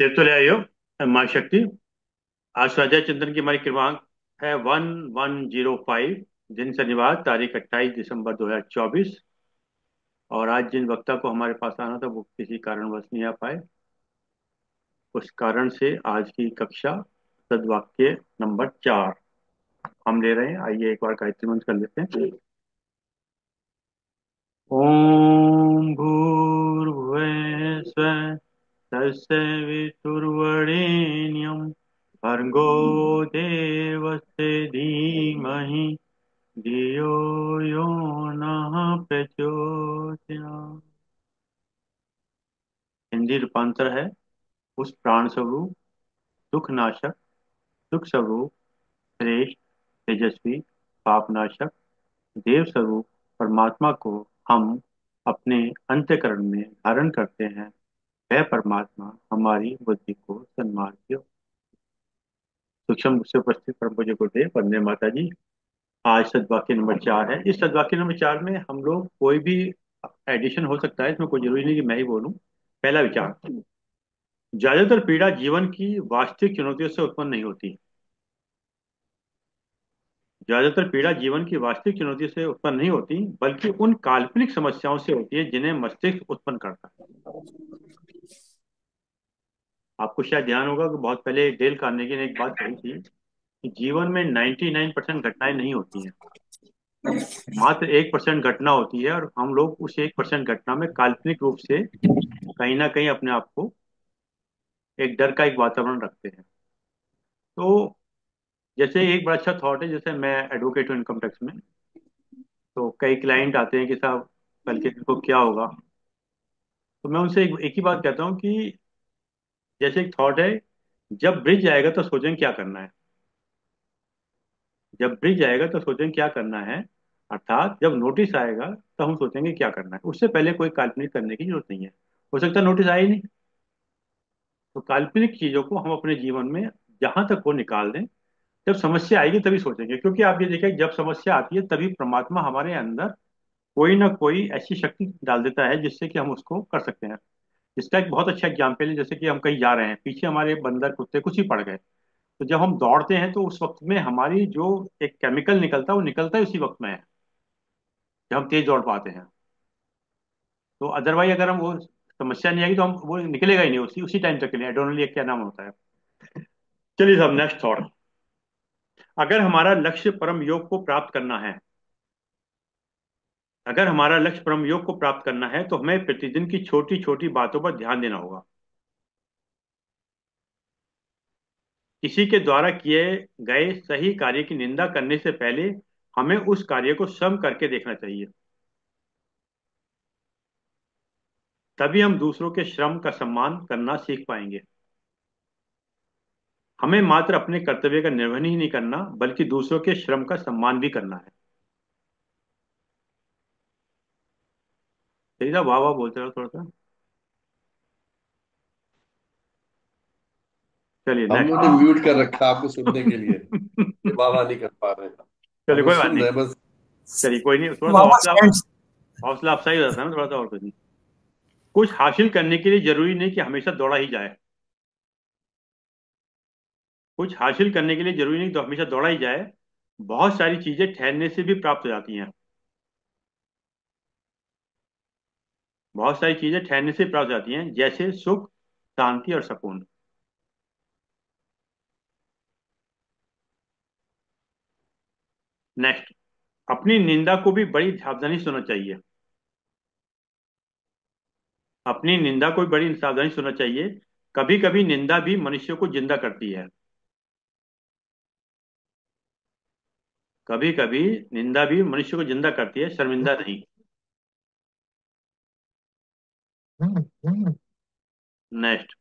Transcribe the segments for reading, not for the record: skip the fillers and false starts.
देव तो ले आई हो माँ शक्ति। आज स्वाध्याय चिंतन की हमारी क्रमांक है 1105। दिन शनिवार, तारीख 28 दिसंबर 2024। और आज जिन वक्ता को हमारे पास आना था वो किसी कारणवश नहीं आ पाए। उस कारण से आज की कक्षा सद्वाक्य नंबर 4 हम ले रहे हैं। आइए एक बार गायत्री मंत्र कर लेते हैं। ओम भूर्भुवः स्वः तस्य वितुर्वरेण्यं भर्गो देवस्य धीमहि धियो यो नः प्रचोदयात्। हिंदी रूपांतर है। उस प्राण स्वरूप, दुख नाशक, सुख स्वरूप, श्रेष्ठ, तेजस्वी, पापनाशक, देव स्वरूप परमात्मा को हम अपने अंतःकरण में धारण करते हैं। वह परमात्मा हमारी बुद्धि को सन्मार्ग, सूक्ष्म रूप से उपस्थित परम पूज्य गुरुदेव वंदे माता जी। आज सद्वाक्य नंबर 4 है। इस सद्वाक्य नंबर 4 में हम लोग कोई भी एडिशन हो सकता है, इसमें कोई जरूरी नहीं कि मैं ही बोलूं। पहला विचार, ज्यादातर पीड़ा जीवन की वास्तविक चुनौतियों से उत्पन्न नहीं होती। ज्यादातर पीड़ा जीवन की वास्तविक चुनौतियों से उत्पन्न नहीं होती, बल्कि उन काल्पनिक समस्याओं से होती है जिन्हें मस्तिष्क उत्पन्न करता है। आपको शायद ध्यान होगा कि बहुत पहले डेल कार्नेगी ने एक बात कही थी कि जीवन में 99% घटनाएं नहीं होती हैं, मात्र 1% घटना होती है। और हम लोग उस 1% घटना में काल्पनिक रूप से कहीं ना कहीं अपने आप को एक डर का एक वातावरण रखते हैं। तो जैसे एक बड़ा अच्छा थॉट है, जैसे मैं एडवोकेट हूँ इनकम टैक्स में। तो कई क्लाइंट आते हैं कि साहब कल के दिन को क्या होगा। तो मैं उनसे एक ही बात कहता हूँ कि जैसे एक थॉट है, जब ब्रिज आएगा तो सोचें क्या करना है। जब ब्रिज आएगा तो सोचें क्या करना है, अर्थात जब नोटिस आएगा तो हम सोचेंगे क्या करना है। उससे पहले कोई काल्पनिक करने की जरूरत नहीं है। हो सकता है नोटिस आए ही नहीं। तो काल्पनिक चीजों को हम अपने जीवन में जहां तक वो निकाल दें। जब समस्या आएगी तभी सोचेंगे, क्योंकि आप ये देखिए जब समस्या आती है तभी परमात्मा हमारे अंदर कोई ना कोई ऐसी शक्ति डाल देता है जिससे कि हम उसको कर सकते हैं। इसका एक बहुत अच्छा एग्जाम्पल है, जैसे कि हम कहीं जा रहे हैं, पीछे हमारे बंदर कुत्ते कुछ ही पड़ गए। तो जब हम दौड़ते हैं तो उस वक्त में हमारी जो एक केमिकल निकलता है वो निकलता है उसी वक्त में है जब हम तेज दौड़ पाते हैं। तो अदरवाइज अगर हम वो समस्या नहीं आएगी तो हम वो निकलेगा ही नहीं उसी उसी टाइम तक के लिए। एड्रेनलिन क्या नाम होता है। चलिए साहब, नेक्स्ट थॉट। अगर हमारा लक्ष्य परम योग को प्राप्त करना है, अगर हमारा लक्ष्य परम योग को प्राप्त करना है तो हमें प्रतिदिन की छोटी छोटी बातों पर ध्यान देना होगा। किसी के द्वारा किए गए सही कार्य की निंदा करने से पहले हमें उस कार्य को स्वयं करके देखना चाहिए। तभी हम दूसरों के श्रम का सम्मान करना सीख पाएंगे। हमें मात्र अपने कर्तव्य का निर्वहन ही नहीं करना, बल्कि दूसरों के श्रम का सम्मान भी करना है। चलिए साहब, वाह वाह बोलते रहो थोड़ा सा। चलिए हमने नेक्स्ट। म्यूट कर रखा आपको सुनने के लिए। ये वाह नहीं कर पा रहे। चलिए हम तो कोई बात सुन नहीं। रहे हैं बस। चलिए कोई नहीं, थोड़ा सा वाह हौसला, फ्रेंड्स। हौसला अफसाई हो जाता है ना थोड़ा सा, और कुछ नहीं। कुछ हासिल करने के लिए जरूरी नहीं कि हमेशा दौड़ा ही जाए। कुछ हासिल करने के लिए जरूरी नहीं तो हमेशा दौड़ा ही जाए। बहुत सारी चीजें ठहरने से भी प्राप्त हो जाती हैं। बहुत सारी चीजें ठहरने से प्राप्त हो जाती हैं, जैसे सुख, शांति और सुकून। नेक्स्ट, अपनी निंदा को भी बड़ी सावधानी से सुनना चाहिए। अपनी निंदा को भी बड़ी सावधानी से सुनना चाहिए। कभी कभी निंदा भी मनुष्य को जिंदा करती है। कभी कभी निंदा भी मनुष्य को जिंदा करती है, शर्मिंदा नहीं। नेक्स्ट,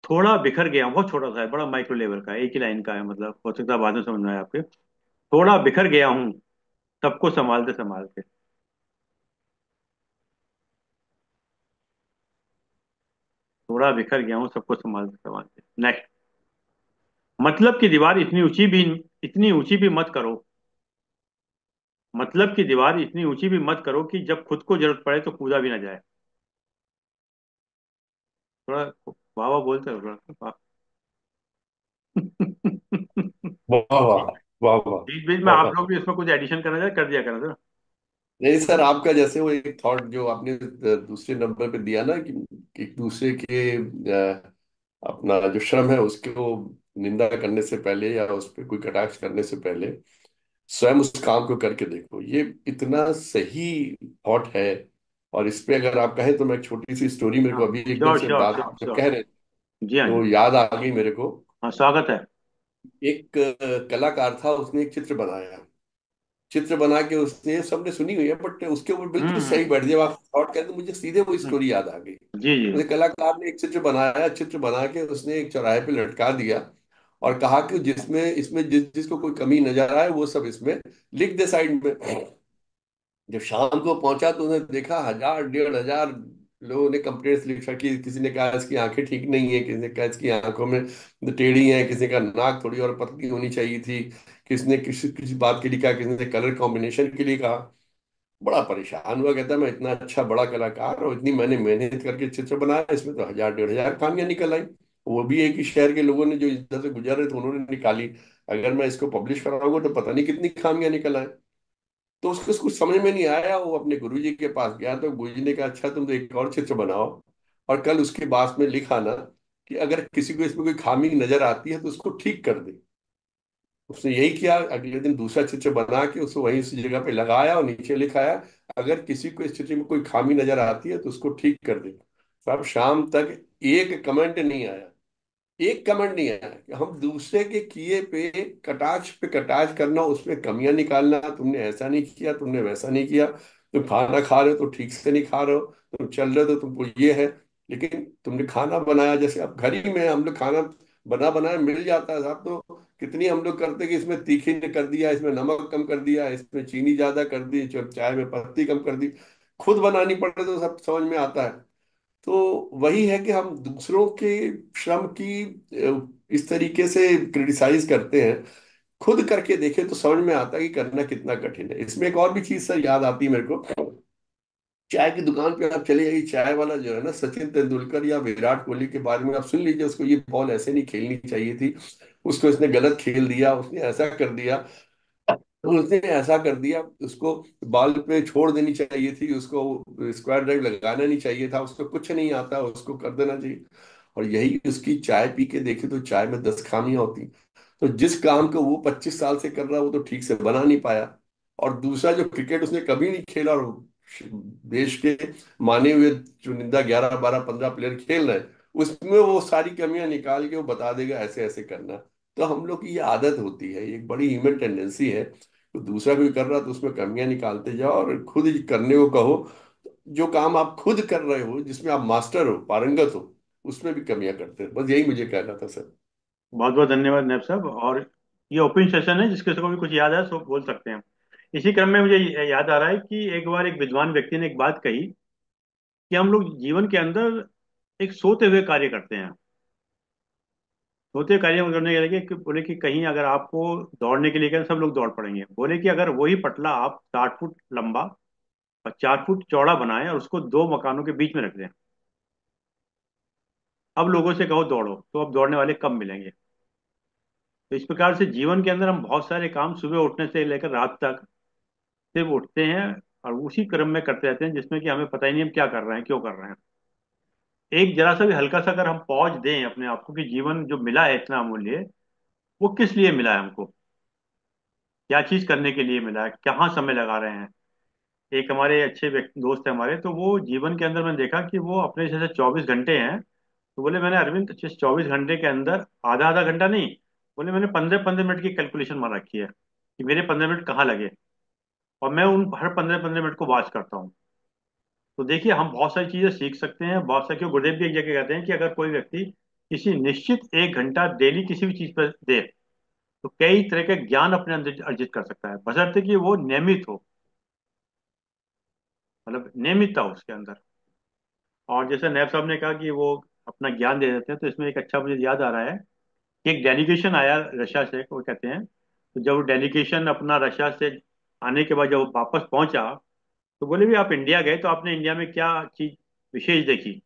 थोड़ा बिखर गया हूं, बहुत छोटा सा है, बड़ा माइक्रो लेवल का है, एक ही लाइन का है, मतलब हो सकता है बाद में समझ में आए आपके। थोड़ा बिखर गया हूं सबको संभालते संभालते। थोड़ा बिखर गया हूं सबको संभालते संभालते। नेक्स्ट, मतलब की दीवार इतनी ऊंची भी मत करो। मतलब की दीवार इतनी ऊंची भी मत करो कि जब खुद को जरूरत पड़े तो कूदा भी ना जाए। थोड़ा वाह वाह बोलते हो थोड़ा सा। वाह वाह। वाह वाह। बीच बीच में वाह आप वाह। लोग भी इसमें कुछ एडिशन करना चाहे कर दिया करना सर। नहीं सर, आपका जैसे वो एक थॉट जो आपने दूसरे नंबर पे दिया ना, कि एक दूसरे के अपना जो श्रम है उसके वो निंदा करने से पहले या उस पर कोई कटाक्ष करने से पहले स्वयं उस काम को करके देखो, ये इतना सही थॉट है। और इस पे अगर आप कहें तो मैं एक छोटी सी स्टोरी, मेरे हाँ, को अभी एकदम श्योर से श्योर बात श्योर जब श्योर। कह रहे जी हाँ तो जी। याद आ गई मेरे को। हाँ स्वागत है। एक कलाकार था, उसने एक चित्र बनाया। चित्र बना के उसने, सबने सुनी हुई है बट उसके ऊपर बिल्कुल सही हम्म। बैठ गया। आप थॉट कहते मुझे सीधे वो हम्म, स्टोरी याद आ गई। जी जी। उसे कलाकार ने एक चित्र बनाया, चित्र बना के उसने एक चौराहे पे लटका दिया और कहा कि जिसमें इसमें जिसको कोई कमी नजर आए वो सब इसमें लिख दे साइड में। जब शाम को पहुंचा तो उन्होंने देखा 1000 1500 लोगों ने कंप्लेंट्स लिखा कि किसी ने कहा इसकी आंखें ठीक नहीं है, किसी ने कहा इसकी आंखों में टेढ़ी है, किसी का नाक थोड़ी और पतली होनी चाहिए थी, किसी ने किसी किसी बात के लिए कहा, किसी ने कलर कॉम्बिनेशन के लिए कहा। बड़ा परेशान हुआ, कहता मैं इतना अच्छा बड़ा कलाकार और इतनी मैंने मेहनत करके चित्र बनाया, इसमें तो 1000 1500 खामियां निकल आई। वो भी एक ही शहर के लोगों ने जो इधर से गुजर रहे थे उन्होंने निकाली। अगर मैं इसको पब्लिश कराऊंगा तो पता नहीं कितनी खामियां निकल आए। तो उसको कुछ समझ में नहीं आया, वो अपने गुरुजी के पास गया तो गुरुजी ने कहा अच्छा तुम तो एक और चित्र बनाओ और कल उसके बाद में लिखा ना कि अगर किसी को इसमें कोई खामी नजर आती है तो उसको ठीक कर दे। उसने यही किया, अगले दिन दूसरा चित्र बना के उसको वहीं उसी जगह पे लगाया और नीचे लिखाया अगर किसी को इस चित्र में कोई खामी नजर आती है तो उसको ठीक कर दे। साहब शाम तक एक कमेंट नहीं आया, एक कमेंट नहीं आया कि हम दूसरे के किए पे कटाक्ष करना, उसमें कमियां निकालना, तुमने ऐसा नहीं किया, तुमने वैसा नहीं किया, तुम खाना खा रहे हो तो ठीक से नहीं खा रहे हो, तुम चल रहे हो तो तुमको ये है। लेकिन तुमने खाना बनाया, जैसे अब घर ही में हम लोग खाना बना बनाया मिल जाता है साहब, तो कितनी हम लोग करते कि इसमें तीखी ने कर दिया, इसमें नमक कम कर दिया, इसमें चीनी ज्यादा कर दी, चाय में पत्ती कम कर दी। खुद बनानी पड़े तो सब समझ में आता है। तो वही है कि हम दूसरों के श्रम की इस तरीके से क्रिटिसाइज करते हैं। खुद करके देखें तो समझ में आता है कि करना कितना कठिन है। इसमें एक और भी चीज सर याद आती है मेरे को। चाय की दुकान पे आप चले जाइए, चाय वाला जो है ना, सचिन तेंदुलकर या विराट कोहली के बारे में आप सुन लीजिए, उसको ये बॉल ऐसे नहीं खेलनी चाहिए थी, उसको इसने गलत खेल दिया, उसने ऐसा कर दिया, तो उसने ऐसा कर दिया, उसको बॉल पे छोड़ देनी चाहिए थी, उसको स्क्वायर ड्राइव लगाना नहीं चाहिए था, उसको कुछ नहीं आता, उसको कर देना चाहिए। और यही उसकी चाय पी के देखे तो चाय में 10 खामियां होती। तो जिस काम को वो 25 साल से कर रहा वो तो ठीक से बना नहीं पाया। और दूसरा जो क्रिकेट उसने कभी नहीं खेला और देश के माने हुए चुनिंदा 11 12 15 प्लेयर खेल रहे हैं, उसमें वो सारी कमियां निकाल के वो बता देगा ऐसे ऐसे करना। तो हम लोग की ये आदत होती है, ये एक बड़ी ह्यूमन टेंडेंसी है। तो दूसरा कोई कर रहा तो उसमें कमियां निकालते जाओ और खुद ही करने को कहो। जो काम आप खुद कर रहे हो, जिसमें आप मास्टर हो, पारंगत हो, उसमें भी कमियां करते हैं। बस यही मुझे कहना था सर। बहुत बहुत धन्यवाद नैब साहब। और ये ओपन सेशन है, जिसके को भी कुछ याद है सो बोल सकते हैं। इसी क्रम में मुझे याद आ रहा है कि एक बार एक विद्वान व्यक्ति ने एक बात कही कि हम लोग जीवन के अंदर एक सोते हुए कार्य करते हैं। सोते हुए कार्य करने के लिए कि बोले कि कहीं अगर आपको दौड़ने के लिए कहें सब लोग दौड़ पड़ेंगे। बोले कि अगर वही पटला आप 60 फुट लंबा और 4 फुट चौड़ा बनाएं और उसको दो मकानों के बीच में रख दें, अब लोगों से कहो दौड़ो तो अब दौड़ने वाले कम मिलेंगे। तो इस प्रकार से जीवन के अंदर हम बहुत सारे काम सुबह उठने से लेकर रात तक सिर्फ उठते हैं और उसी क्रम में करते रहते हैं जिसमें कि हमें पता ही नहीं हम क्या कर रहे हैं, क्यों कर रहे हैं। एक जरा सा भी हल्का सा अगर हम पॉज दें अपने आप को कि जीवन जो मिला है इतना अमूल्य, वो किस लिए मिला है हमको, क्या चीज करने के लिए मिला है, कहाँ समय लगा रहे हैं। एक हमारे अच्छे व्यक्ति दोस्त है हमारे, तो वो जीवन के अंदर मैंने देखा कि वो अपने जैसे 24 घंटे हैं। तो बोले मैंने अरविंद 24 घंटे के अंदर आधा आधा घंटा नहीं, बोले मैंने 15 15 मिनट की कैलकुलेशन मार रखी है कि मेरे 15 मिनट कहाँ लगे। और मैं उन हर 15 15 मिनट को वॉच करता हूँ। तो देखिए हम बहुत सारी चीजें सीख सकते हैं। बहुत सारी, क्यों गुरुदेव भी एक जगह कहते हैं कि अगर कोई व्यक्ति किसी निश्चित 1 घंटा डेली किसी भी चीज पर दे तो कई तरह के ज्ञान अपने अंदर अर्जित कर सकता है, बशर्ते कि वो नियमित हो, मतलब नियमितता हो उसके अंदर। और जैसे नैब साहब ने कहा कि वो अपना ज्ञान दे देते हैं, तो इसमें एक अच्छा मुझे याद आ रहा है कि एक डेलीगेशन आया रशिया से, वो कहते हैं। तो जब डेलीगेशन अपना रशिया से आने के बाद जब वो वापस पहुंचा, तो बोले भी आप इंडिया गए तो आपने इंडिया में क्या चीज विशेष देखी।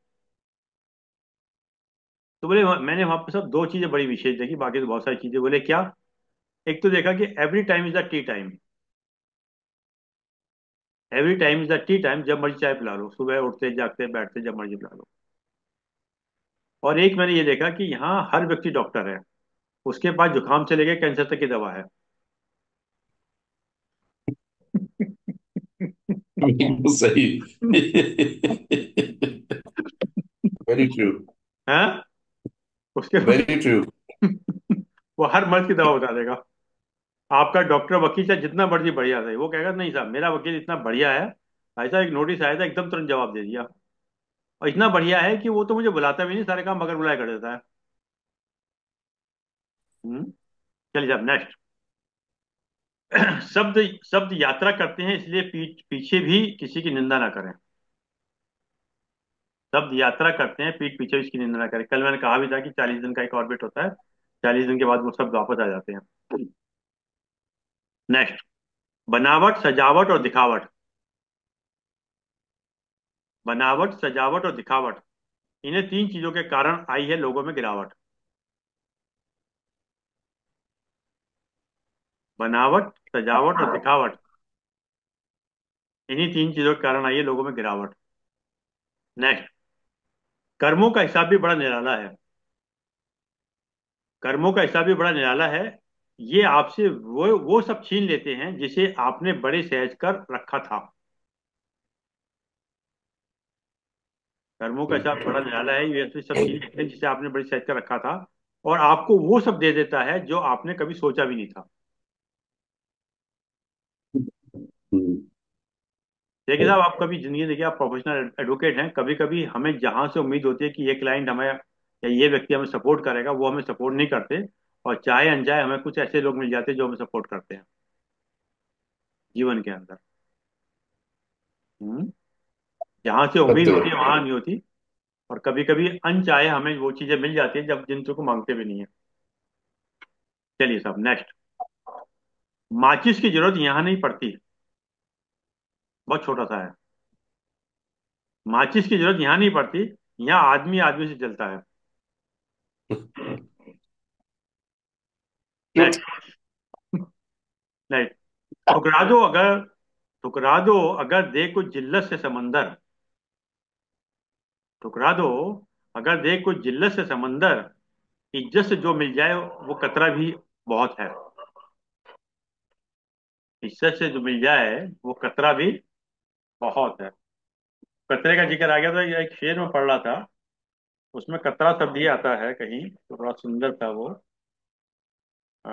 तो बोले मैंने वहां पर सब दो चीजें बड़ी विशेष देखी, बाकी तो बहुत सारी चीजें। बोले क्या? एक तो देखा कि every time is the T time. Every time is the T time, जब मर्जी चाय पिला लो, सुबह उठते जागते बैठते जब मर्जी पिला लो। और एक मैंने ये देखा कि यहाँ हर व्यक्ति डॉक्टर है, उसके पास जुकाम से लेके कैंसर तक की दवा है। बिल्कुल सही। Very true. हैं? उसके वेरी ट्रू। वो हर मर्ज की दवा बता देगा। आपका डॉक्टर वकील चाहे जितना मर्जी बढ़िया सही, वो कहेगा नहीं साहब मेरा वकील इतना बढ़िया है, ऐसा एक नोटिस आया था एकदम तुरंत जवाब दे दिया। और इतना बढ़िया है कि वो तो मुझे बुलाता भी नहीं, सारे काम बगैर बुलाए कर देता है। हम्म। चलिए साहब नेक्स्ट। शब्द शब्द यात्रा करते हैं, इसलिए पीछे भी किसी की निंदा ना करें। शब्द यात्रा करते हैं, पीठ पीछे भी इसकी निंदा ना करें। कल मैंने कहा भी था कि 40 दिन का एक ऑर्बिट होता है, 40 दिन के बाद वो शब्द वापस आ जाते हैं। नेक्स्ट। बनावट, सजावट और दिखावट। बनावट, सजावट और दिखावट, इन्हें तीन चीजों के कारण आई है लोगों में गिरावट। बनावट, सजावट और दिखावट, इन्हीं तीन चीजों के कारण आई है लोगों में गिरावट। नेक्स्ट। कर्मों का हिसाब भी बड़ा निराला है। कर्मों का हिसाब भी बड़ा निराला है। ये आपसे वो सब छीन लेते हैं जिसे आपने बड़े सहज कर रखा था। कर्मों का हिसाब बड़ा निराला है, ये ऐसे सब छीन लेते हैं जिसे आपने बड़े सहज कर रखा था, और आपको वो सब दे देता है जो आपने कभी सोचा भी नहीं था। देखिए साहब, आप कभी जिंदगी देखिए, आप प्रोफेशनल एडवोकेट हैं, कभी कभी हमें जहां से उम्मीद होती है कि ये क्लाइंट हमें या ये व्यक्ति हमें सपोर्ट करेगा, वो हमें सपोर्ट नहीं करते। और चाहे अनचाहे हमें कुछ ऐसे लोग मिल जाते हैं जो हमें सपोर्ट करते हैं जीवन के अंदर। हम्म। जहां से उम्मीद सत्य। होती है वहां नहीं होती। और कभी कभी अनचाहे हमें वो चीजें मिल जाती है जब जिनको को मांगते भी नहीं है। चलिए साहब नेक्स्ट। माचिस की जरूरत यहाँ नहीं पड़ती। बहुत छोटा सा है। माचिस की जरूरत यहाँ नहीं पड़ती, यहाँ आदमी आदमी से जलता है। ट्रुथ। नेक्स्ट। नेक्स्ट। ठुकरा दो अगर ठुकरा दो अगर दे कुछ जिल्लत से समंदर। ठुकरा दो अगर दे कुछ जिल्लत से समंदर, इज्जत से जो मिल जाए वो कतरा भी बहुत है। इज्जत से जो मिल जाए वो कतरा भी बहुत है। कतरे का जिक्र आ गया था, ये एक शेर में पढ़ रहा था, उसमें कतरा शब्द ही आता है कहीं, तो बड़ा सुंदर था वो। आ,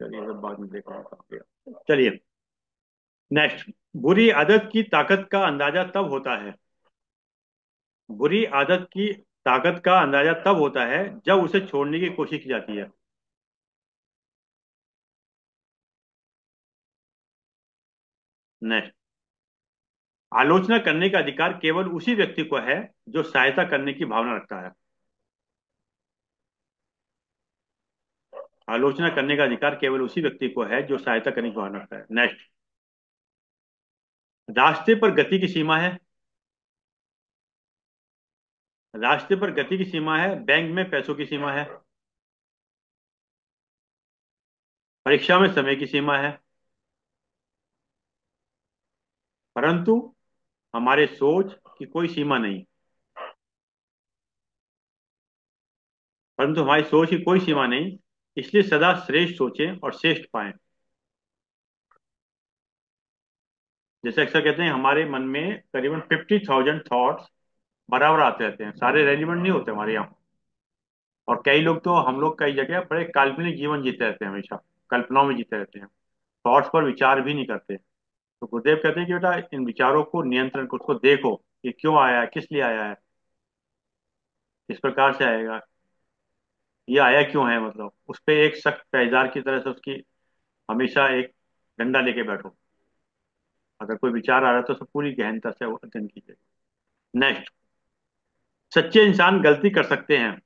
चलिए जब बाद में देखा कहाँ गया। चलिए नेक्स्ट। बुरी आदत की ताकत का अंदाजा तब होता है। बुरी आदत की ताकत का अंदाजा तब होता है जब उसे छोड़ने की कोशिश की जाती है। नेक्स्ट। आलोचना करने का अधिकार केवल उसी व्यक्ति को है जो सहायता करने की भावना रखता है। आलोचना करने का अधिकार केवल उसी व्यक्ति को है जो सहायता करने की भावना रखता है। नेक्स्ट। रास्ते पर गति की सीमा है। रास्ते पर गति की सीमा है, बैंक में पैसों की सीमा है। परीक्षा में समय की सीमा है। परंतु हमारे सोच की कोई सीमा नहीं। परंतु हमारी सोच की कोई सीमा नहीं, इसलिए सदा श्रेष्ठ सोचें और श्रेष्ठ पाएं। जैसे अक्सर कहते हैं हमारे मन में करीबन 50,000 थॉट्स बराबर आते रहते हैं, सारे रेलिवेंट नहीं होते हमारे यहाँ। और कई लोग तो, हम लोग कई जगह बड़े काल्पनिक जीवन जीते रहते हैं, हमेशा कल्पनाओं में जीते रहते हैं, थॉट्स पर विचार भी नहीं करते। तो गुरुदेव कहते हैं कि बेटा इन विचारों को नियंत्रण को, उसको देखो, ये क्यों आया है, किस लिए आया है, किस प्रकार से आएगा, ये आया क्यों है, मतलब उस पर एक सख्त पैजार की तरह से उसकी हमेशा एक डंडा लेके बैठो। अगर कोई विचार आ रहा है तो उसे पूरी गहनता से वो अध्ययन कीजिए। नेक्स्ट। सच्चे इंसान गलती कर सकते हैं,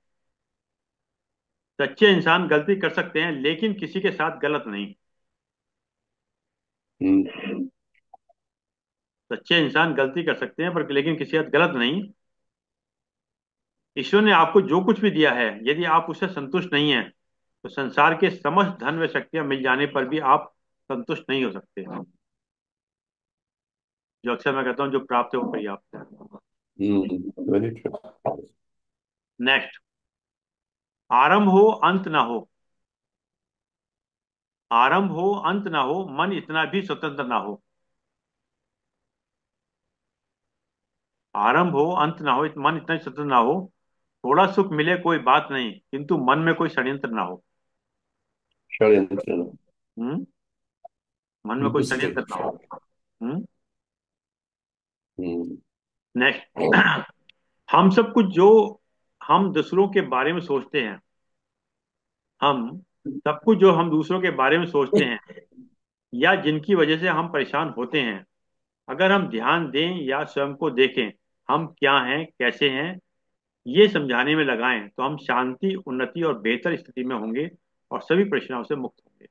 सच्चे इंसान गलती कर सकते हैं लेकिन किसी के साथ गलत नहीं। हम्म। सच्चे इंसान गलती कर सकते हैं पर लेकिन किसी के साथ गलत नहीं। ईश्वर ने आपको जो कुछ भी दिया है, यदि आप उससे संतुष्ट नहीं हैं तो संसार के समस्त धन व शक्तियां मिल जाने पर भी आप संतुष्ट नहीं हो सकते। जो अक्सर मैं कहता हूँ, जो प्राप्त है वो पर्याप्त है। Very true. नेक्स्ट। आरंभ हो अंत ना हो, आरंभ हो अंत ना हो, मन इतना भी स्वतंत्र ना हो। आरंभ हो अंत ना हो, मन इतना भी स्वतंत्र ना हो। थोड़ा सुख मिले कोई बात नहीं, किंतु मन में कोई षड्यंत्र ना हो। षड्यंत्र। हम्म। मन में कोई बिल्कुल सही। षड्यंत्र ना हो। हम्म। हम्म। नेक्स्ट। हम सब कुछ जो हम दूसरों के बारे में सोचते हैं, हम सब कुछ जो हम दूसरों के बारे में सोचते हैं या जिनकी वजह से हम परेशान होते हैं, अगर हम ध्यान दें या स्वयं को देखें, हम क्या हैं कैसे हैं, ये समझाने में लगाएं, तो हम शांति, उन्नति और बेहतर स्थिति में होंगे और सभी परेशानियों से मुक्त होंगे।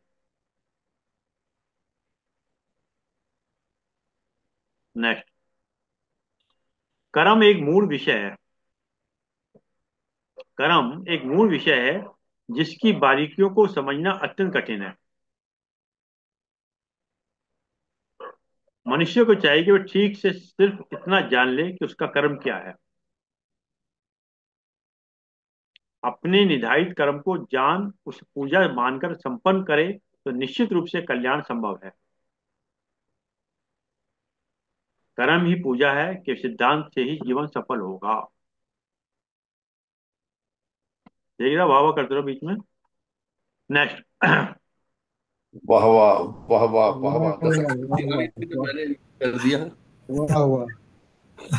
नेक्स्ट। कर्म एक मूल विषय है, कर्म एक मूल विषय है जिसकी बारीकियों को समझना अत्यंत कठिन है। मनुष्य को चाहिए कि वह ठीक से सिर्फ इतना जान ले कि उसका कर्म क्या है। अपने निर्धारित कर्म को जान उस पूजा मानकर संपन्न करे तो निश्चित रूप से कल्याण संभव है। कर्म ही पूजा है कि सिद्धांत से ही जीवन सफल होगा। देख रहा, वाह वाह करते रहो बीच में। नेक्स्ट। वाह वाह वाह वाह वाह वाह वाह, वाह 10 आ वाह गई थी तो वाह मैंने कर दिया। वाह वाह।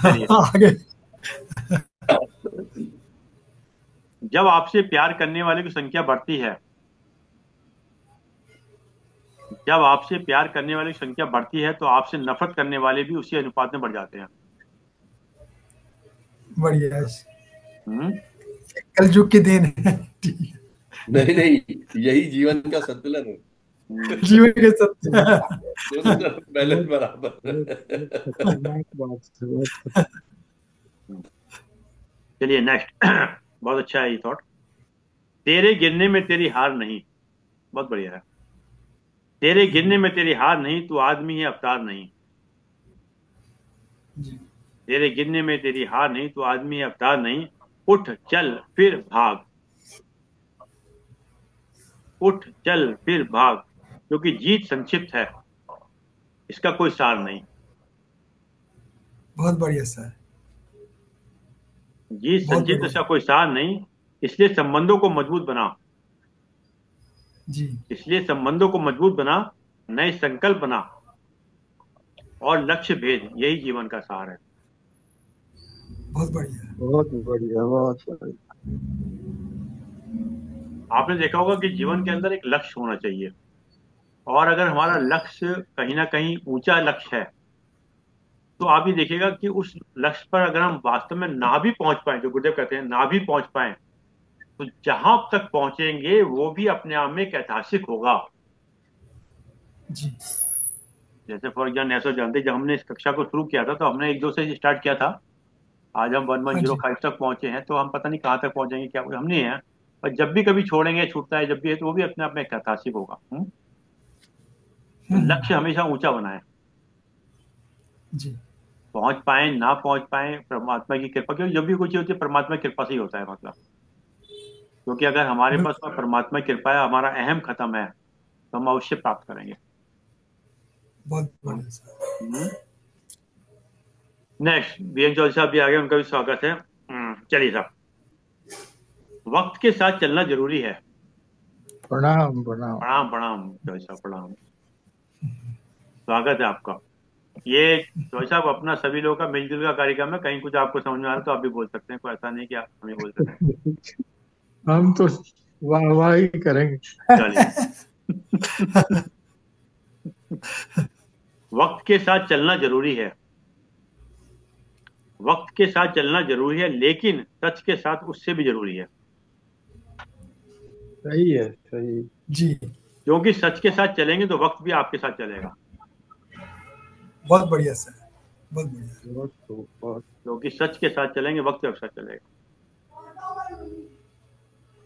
चलिए। आगे। जब आपसे प्यार करने वाले की संख्या बढ़ती है, जब आपसे प्यार करने वाले की संख्या बढ़ती है तो आपसे नफरत करने वाले भी उसी अनुपात में बढ़ जाते हैं। बढ़िया है। हम्म। कलयुग की देन है। ठीक है। नहीं नहीं, यही जीवन का संतुलन है। हम्म। जीवन के सत्य। दोनों तरफ बैलेंस बहुत बहुत बहुत बराबर। खतरनाक बात है, बहुत खतरनाक। हम्म। चलिए नेक्स्ट। बहुत अच्छा है ये थॉट। तेरे गिरने में तेरी हार नहीं। बहुत बढ़िया है। तेरे गिरने में तेरी हार नहीं, तू आदमी है अवतार नहीं। जी। तेरे गिरने में तेरी हार नहीं, तू आदमी है अवतार नहीं। उठ चल फिर भाग, उठ चल फिर भाग, क्योंकि जीत संक्षिप्त है, इसका कोई सार नहीं। बहुत बढ़िया सर। जीत बहुत संक्षिप्त, बढ़िया। इसका कोई सार नहीं। इसलिए संबंधों को मजबूत बना, जी। इसलिए संबंधों को मजबूत बना, नए संकल्प बना और लक्ष्य भेद, यही जीवन का सार है। बहुत बढ़िया। बहुत बढ़िया, बहुत बढ़िया। आपने देखा होगा कि जीवन के अंदर एक लक्ष्य होना चाहिए, और अगर हमारा लक्ष्य कहीं ना कहीं ऊंचा लक्ष्य है, तो आप ये देखिएगा कि उस लक्ष्य पर अगर हम वास्तव में ना भी पहुंच पाए, जो गुरुदेव कहते हैं ना भी पहुंच पाए, तो जहां तक पहुंचेंगे वो भी अपने आप में एक ऐतिहासिक होगा। जी। जैसे फॉर एग्जाम्पल ऐसा जानते हैं, जब हमने इस कक्षा को शुरू किया था तो हमने एक दो से स्टार्ट किया था। आज हम वन वन हाँ जीरो जी। फाइव तक पहुंचे हैं, तो हम पता नहीं कहाँ तक पहुंचेंगे, क्या हम नहीं है। पर जब भी कभी छोड़ेंगे, छूटता है जब भी है, तो वो भी अपने आप में एक ऐतिहासिक होगा। तो हम्म। लक्ष्य हमेशा ऊंचा बनाए। जी। पहुंच पाए ना पहुंच पाए, परमात्मा की कृपा, क्योंकि जब भी कुछ होती है परमात्मा की कृपा से ही होता है, मतलब। क्योंकि अगर हमारे पास बिल्कुल। में परमात्मा की कृपा है, हमारा अहम खत्म है, तो हम अवश्य प्राप्त करेंगे। बहुत बढ़िया सर। नेक्स्ट, बीएन चौधरी साहब भी आ गए, उनका भी स्वागत है। चलिए साहब। वक्त के साथ चलना जरूरी है। प्रणाम प्रणाम। प्रणाम प्रणाम चौधरी साहब, प्रणाम। स्वागत है आपका। ये चौधरी साहब, अपना सभी लोगों का मिलजुल का कार्यक्रम है, कहीं कुछ आपको समझ में आ रहा है तो आप भी बोल सकते हैं, कोई ऐसा नहीं कि आप हमें बोल सकते हैं। हम तो वाह वाह ही करेंगे। चलिए। वक्त के साथ चलना जरूरी है। वक्त के साथ चलना जरूरी है, लेकिन सच के साथ उससे भी जरूरी है। सही है, सही। जी। क्योंकि सच के साथ चलेंगे तो वक्त भी आपके साथ चलेगा। बहुत बढ़िया सर, बहुत बढ़िया। बहुत खूब, बहुत। क्योंकि सच के साथ चलेंगे, वक्त भी आपके साथ चलेगा।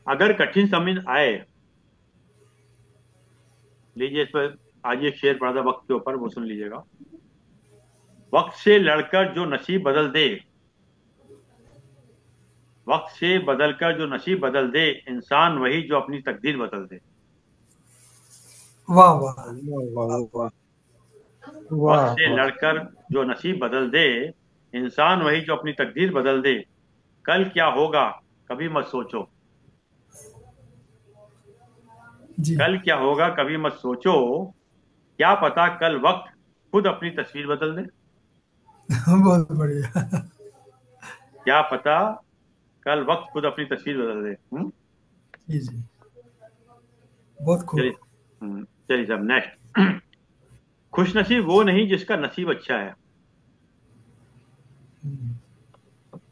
अगर कठिन समय आए, लीजिए इस पर आज एक शेर पढ़ा था वक्त के ऊपर, वो सुन लीजिएगा। वक्त से लड़कर जो नसीब बदल दे, वक्त से बदलकर जो नसीब बदल दे, इंसान वही जो अपनी तकदीर बदल दे। वाह वाह वाह वाह वाह वक्त वाह से वाह। लड़कर जो नसीब बदल दे, इंसान वही जो अपनी तकदीर बदल दे। कल क्या होगा कभी मत सोचो, जी। कल क्या होगा कभी मत सोचो, क्या पता कल वक्त खुद अपनी तस्वीर बदल दे। बहुत बढ़िया। क्या पता कल वक्त खुद अपनी तस्वीर बदल दे। जी जी, बहुत खूब। चलिए। चलिए साहब, नेक्स्ट। खुश नसीब वो नहीं जिसका नसीब अच्छा है। हम्म,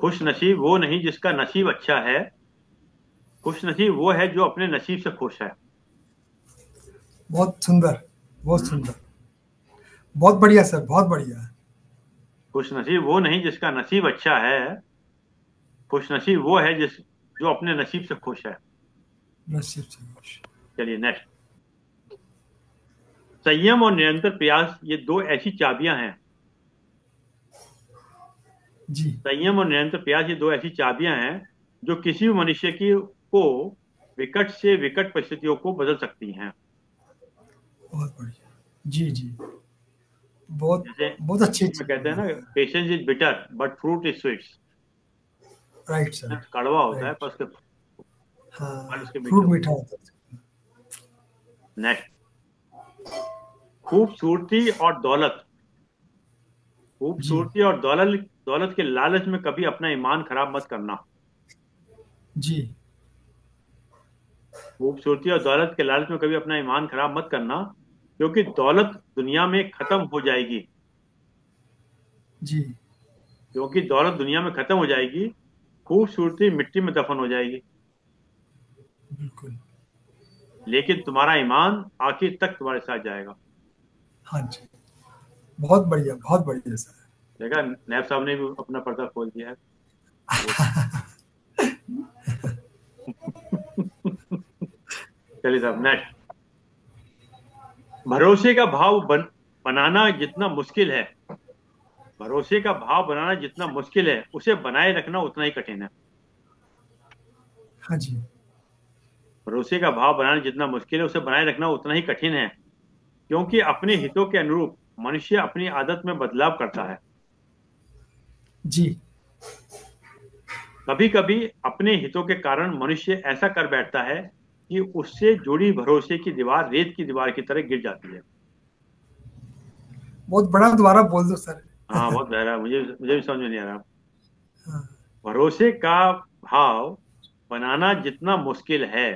खुश नसीब वो नहीं जिसका नसीब अच्छा है। खुश नसीब वो है जो अपने नसीब से खुश है। बहुत सुंदर, बहुत हम्म, सुंदर, बहुत बढ़िया सर, बहुत बढ़िया। खुश नसीब वो नहीं जिसका नसीब अच्छा है। खुश नसीब वो है जो अपने नसीब से खुश है। नसीब से खुश। चलिए नेक्स्ट। संयम और निरंतर प्रयास ये दो ऐसी चाबियां हैं। जी। संयम और निरंतर प्रयास ये दो ऐसी चाबियां हैं जो किसी भी मनुष्य की को विकट से विकट परिस्थितियों को बदल सकती हैं। बहुत बढ़िया। जी जी, बहुत जैसे बहुत अच्छी हिंदी में चीज कहते हैं बोली। ना, patience is bitter but fruit is sweet. Right sir. कड़वा होता है राइट। पर उसके फल हाँ, उसके मीठे फ्रूट होते मीठा होता है। हैं। नेक्स्ट। खूबसूरती और दौलत। जी खूबसूरती और दौलत दौलत के लालच में कभी अपना ईमान खराब मत करना। जी। खूबसूरती और दौलत के लालच में कभी अपना ईमान खराब मत करना, क्योंकि दौलत दुनिया में खत्म हो जाएगी। जी। क्योंकि दौलत दुनिया में खत्म हो जाएगी, खूबसूरती मिट्टी में दफन हो जाएगी। बिल्कुल। लेकिन तुम्हारा ईमान आखिर तक तुम्हारे साथ जाएगा। हाँ जी, बहुत बढ़िया, बहुत बढ़िया सर। देखा, नैब साहब ने भी अपना पर्दा खोल दिया है। वो चलिए साहब, नेक्स्ट। भरोसे का भाव बनाना जितना मुश्किल है, भरोसे का भाव बनाना जितना मुश्किल है, उसे बनाए रखना उतना ही कठिन है। हाँ जी। भरोसे का भाव बनाना जितना मुश्किल है, उसे बनाए रखना उतना ही कठिन है। क्योंकि अपने हितों के अनुरूप मनुष्य अपनी आदत में बदलाव करता है। जी। कभी कभी अपने हितों के कारण मनुष्य ऐसा कर बैठता है कि उससे जुड़ी भरोसे की दीवार रेत की दीवार की तरह गिर जाती है। बहुत बड़ा, दोबारा बोल दो सर। हाँ, बहुत गहरा, मुझे मुझे भी समझ में नहीं आ रहा। हाँ। भरोसे का भाव बनाना जितना मुश्किल है,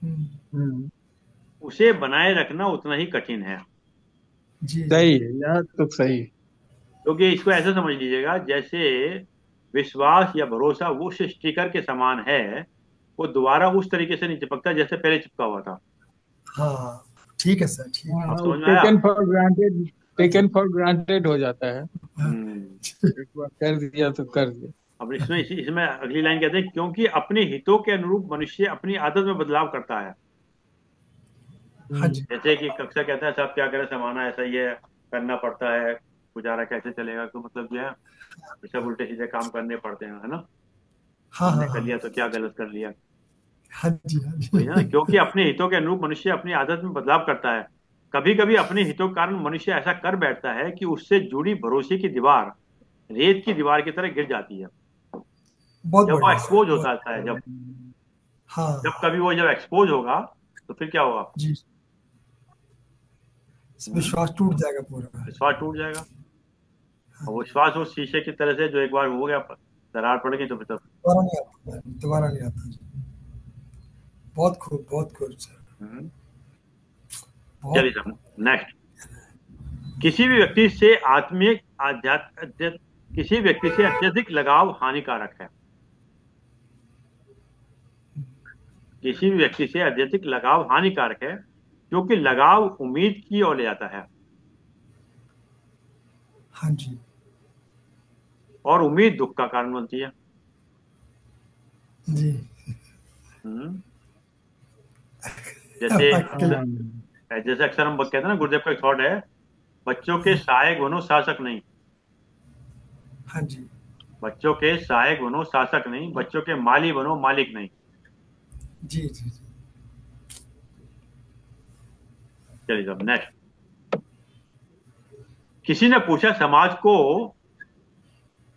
हम्म, हम्म। उसे बनाए रखना उतना ही कठिन है। जी जी। सही है यार, तो सही। क्योंकि इसको ऐसे समझ लीजिएगा, जैसे विश्वास या भरोसा वो उस स्टिकर के समान है। वो दोबारा उस तरीके से नहीं चिपकता जैसे पहले चिपका हुआ था। हाँ, ठीक है सर, ठीक है। अब हाँ, समझ में आया। Taken for granted, taken for granted हो जाता है। हाँ, हम्म। एक बार कर दिया तो कर दिया। अब इसमें अगली लाइन कहते हैं, क्योंकि अपने हितों के अनुरूप मनुष्य अपनी आदत में बदलाव करता है। हाँ जी। जैसे कि कक्षा कहता है, साहब क्या करें, समाना ऐसा ही है, करना पड़ता है, गुजारा कैसे चलेगा, तो मतलब जो है ये सब उल्टे सीधे काम करने पड़ते हैं, है ना। हाँ हमने हाँ कर हाँ। लिया तो क्या गलत कर लिया। हाँ जी, हाँ वही ना, जी। क्योंकि अपने हितों के अनुरूप मनुष्य अपनी आदत में बदलाव करता है। कभी कभी अपने हितों के कारण मनुष्य ऐसा कर बैठता है कि उससे जुड़ी भरोसे की दीवार रेत की दीवार की तरह गिर जाती है। बहुत जब वो बढ़िया सर, एक्सपोज बहुत। होता है, जब हाँ। जब कभी वो जब एक्सपोज होगा, तो फिर क्या होगा। जी, हम्म, विश्वास टूट जाएगा पूरा। विश्वास टूट जाएगा। हाँ और वो जी। विश्वास उस शीशे की तरह से, जो एक बार हो गया, दरार पड़ गई, तो फिर तो दोबारा नहीं आता, दोबारा नहीं आता जी। बहुत खूब, बहुत खूब सर। हम्म। चलिए बहुत। Sir, next. किसी भी व्यक्ति से आत्मिक आध्यात्म किसी व्यक्ति से अत्यधिक लगाव हानिकारक है। किसी भी व्यक्ति से अत्यधिक लगाव हानिकारक है, क्योंकि लगाव उम्मीद की ओर ले जाता है हाँ जी। और उम्मीद दुख का कारण बनती है। जी। हम्म जैसे अकेले। हाँ जैसे अक्सर हम कहते हैं ना, गुरुदेव का एक थॉट है, बच्चों के सहायक बनो शासक नहीं। हाँ जी। बच्चों के सहायक बनो शासक नहीं, बच्चों के माली बनो मालिक नहीं। जी जी जी। चलिए साहब नेक्स्ट। किसी ने पूछा समाज को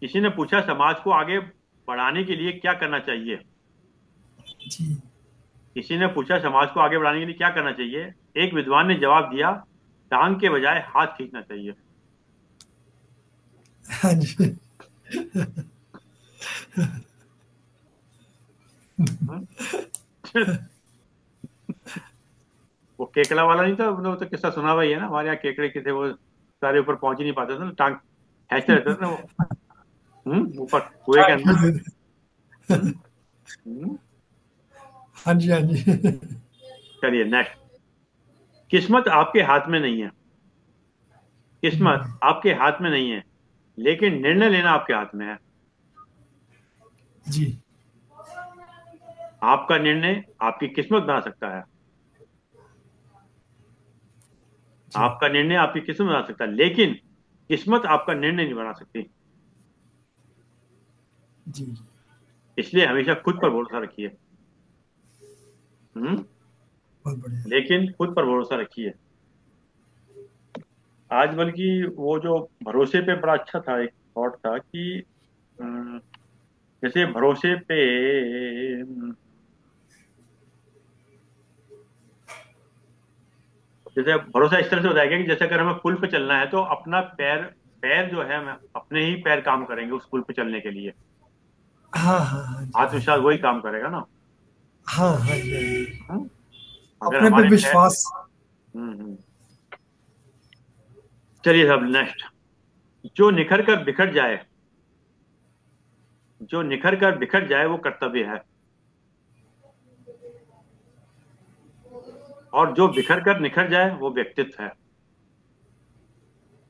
किसी ने पूछा समाज को आगे बढ़ाने के लिए क्या करना चाहिए। जी। किसी ने पूछा समाज को आगे बढ़ाने के लिए क्या करना चाहिए। एक विद्वान ने जवाब दिया, टांग के बजाय हाथ खींचना चाहिए। हाँ जी। हम्म? वो केकड़ा वाला नहीं था, वो तो किस्सा सुना हुआ ही है ना, हमारे यहाँ केकड़े के थे, वो सारे ऊपर पहुंच ही नहीं पाते थे ना, टांग खींचते रहते थे ना वो। ऊपर कुएं के अंदर। हम्म हम्म। हाँ जी। हाँ जी। चलिए नेक्स्ट। किस्मत आपके हाथ में नहीं है। किस्मत आपके हाथ में नहीं है, लेकिन निर्णय लेना आपके हाथ में है। जी आपका निर्णय आपकी किस्मत बना सकता है। जी आपका निर्णय आपकी किस्मत बना सकता है, लेकिन किस्मत आपका निर्णय नहीं बना सकती। जी। इसलिए हमेशा खुद पर भरोसा रखिए। हम्म बहुत बढ़िया। लेकिन खुद पर भरोसा रखिए। आज बल्कि वो जो भरोसे पे बड़ा अच्छा था, एक थॉट था कि अम, जैसे भरोसे पे जैसे भरोसा इस तरह से हो जाएगा कि जैसे अगर हमें पुल पे चलना है तो अपना पैर पैर जो है, हम अपने ही पैर काम करेंगे उस पुल पे चलने के लिए। हाँ हाँ हाँ जी। हाँ आत्मविश्वास वही काम करेगा ना। हाँ हाँ जी। हाँ जी। हम्म? अगर अपने पे हमारे पैर। विश्वास। हम्म। चलिए साहब नेक्स्ट। जो निखर कर बिखर जाए जो निखर कर बिखर जाए वो कर्तव्य है, और जो बिखर कर निखर जाए वो व्यक्तित्व है।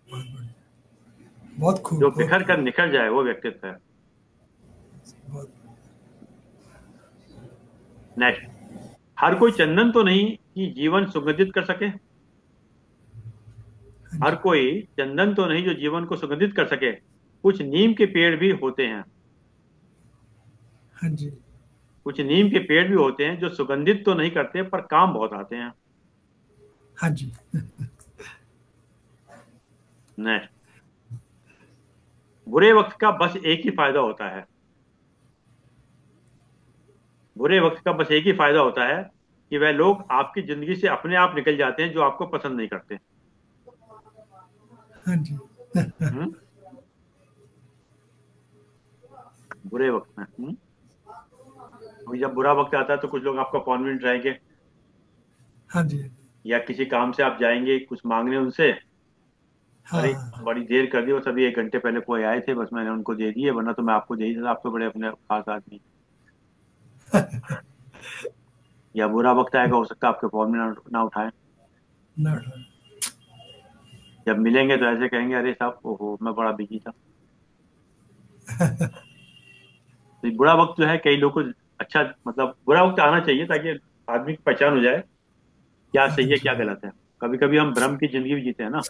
बहुत बढ़िया। बहुत खूब जो बहुत बिखर खूब। कर निखर जाए वो व्यक्तित्व है। बहुत। नेक्स्ट। हर कोई चंदन तो नहीं कि जीवन सुगंधित कर सके। हाँ हर जी। कोई चंदन तो नहीं जो जीवन को सुगंधित कर सके। कुछ नीम के पेड़ भी होते हैं। हाँ जी। कुछ नीम के पेड़ भी होते हैं जो सुगंधित तो नहीं करते पर काम बहुत आते हैं। हाँ जी। नेक्स्ट। बुरे वक्त का बस एक ही फायदा होता है। बुरे वक्त का बस एक ही फायदा होता है कि वह लोग आपकी जिंदगी से अपने आप निकल जाते हैं जो आपको पसंद नहीं करते। हाँ जी। हम्म बुरे वक्त में। अभी जब बुरा वक्त आता है तो कुछ लोग आपका फोन भी नहीं उठाएंगे, हाँ जी। या किसी काम से आप जाएंगे कुछ मांगने उनसे, हाँ अरे हाँ बड़ी देर कर दी, वो सभी 1 घंटे पहले कोई आए थे, बस मैंने उनको दे दिए, वरना तो मैं आपको दे ही देता, आप तो बड़े अपने खास आदमी। या बुरा वक्त आएगा, हो सकता है आपके फोन में ना उठाए। ना। जब मिलेंगे तो ऐसे कहेंगे, अरे साहब ओहो मैं बड़ा बिजी था। तो ये बुरा वक्त जो है कई लोगों को अच्छा, मतलब बुरा वक्त आना चाहिए ताकि आदमी की पहचान हो जाए क्या हाँ सही है क्या जी। गलत है। कभी कभी हम भ्रम की जिंदगी भी जीते हैं ना।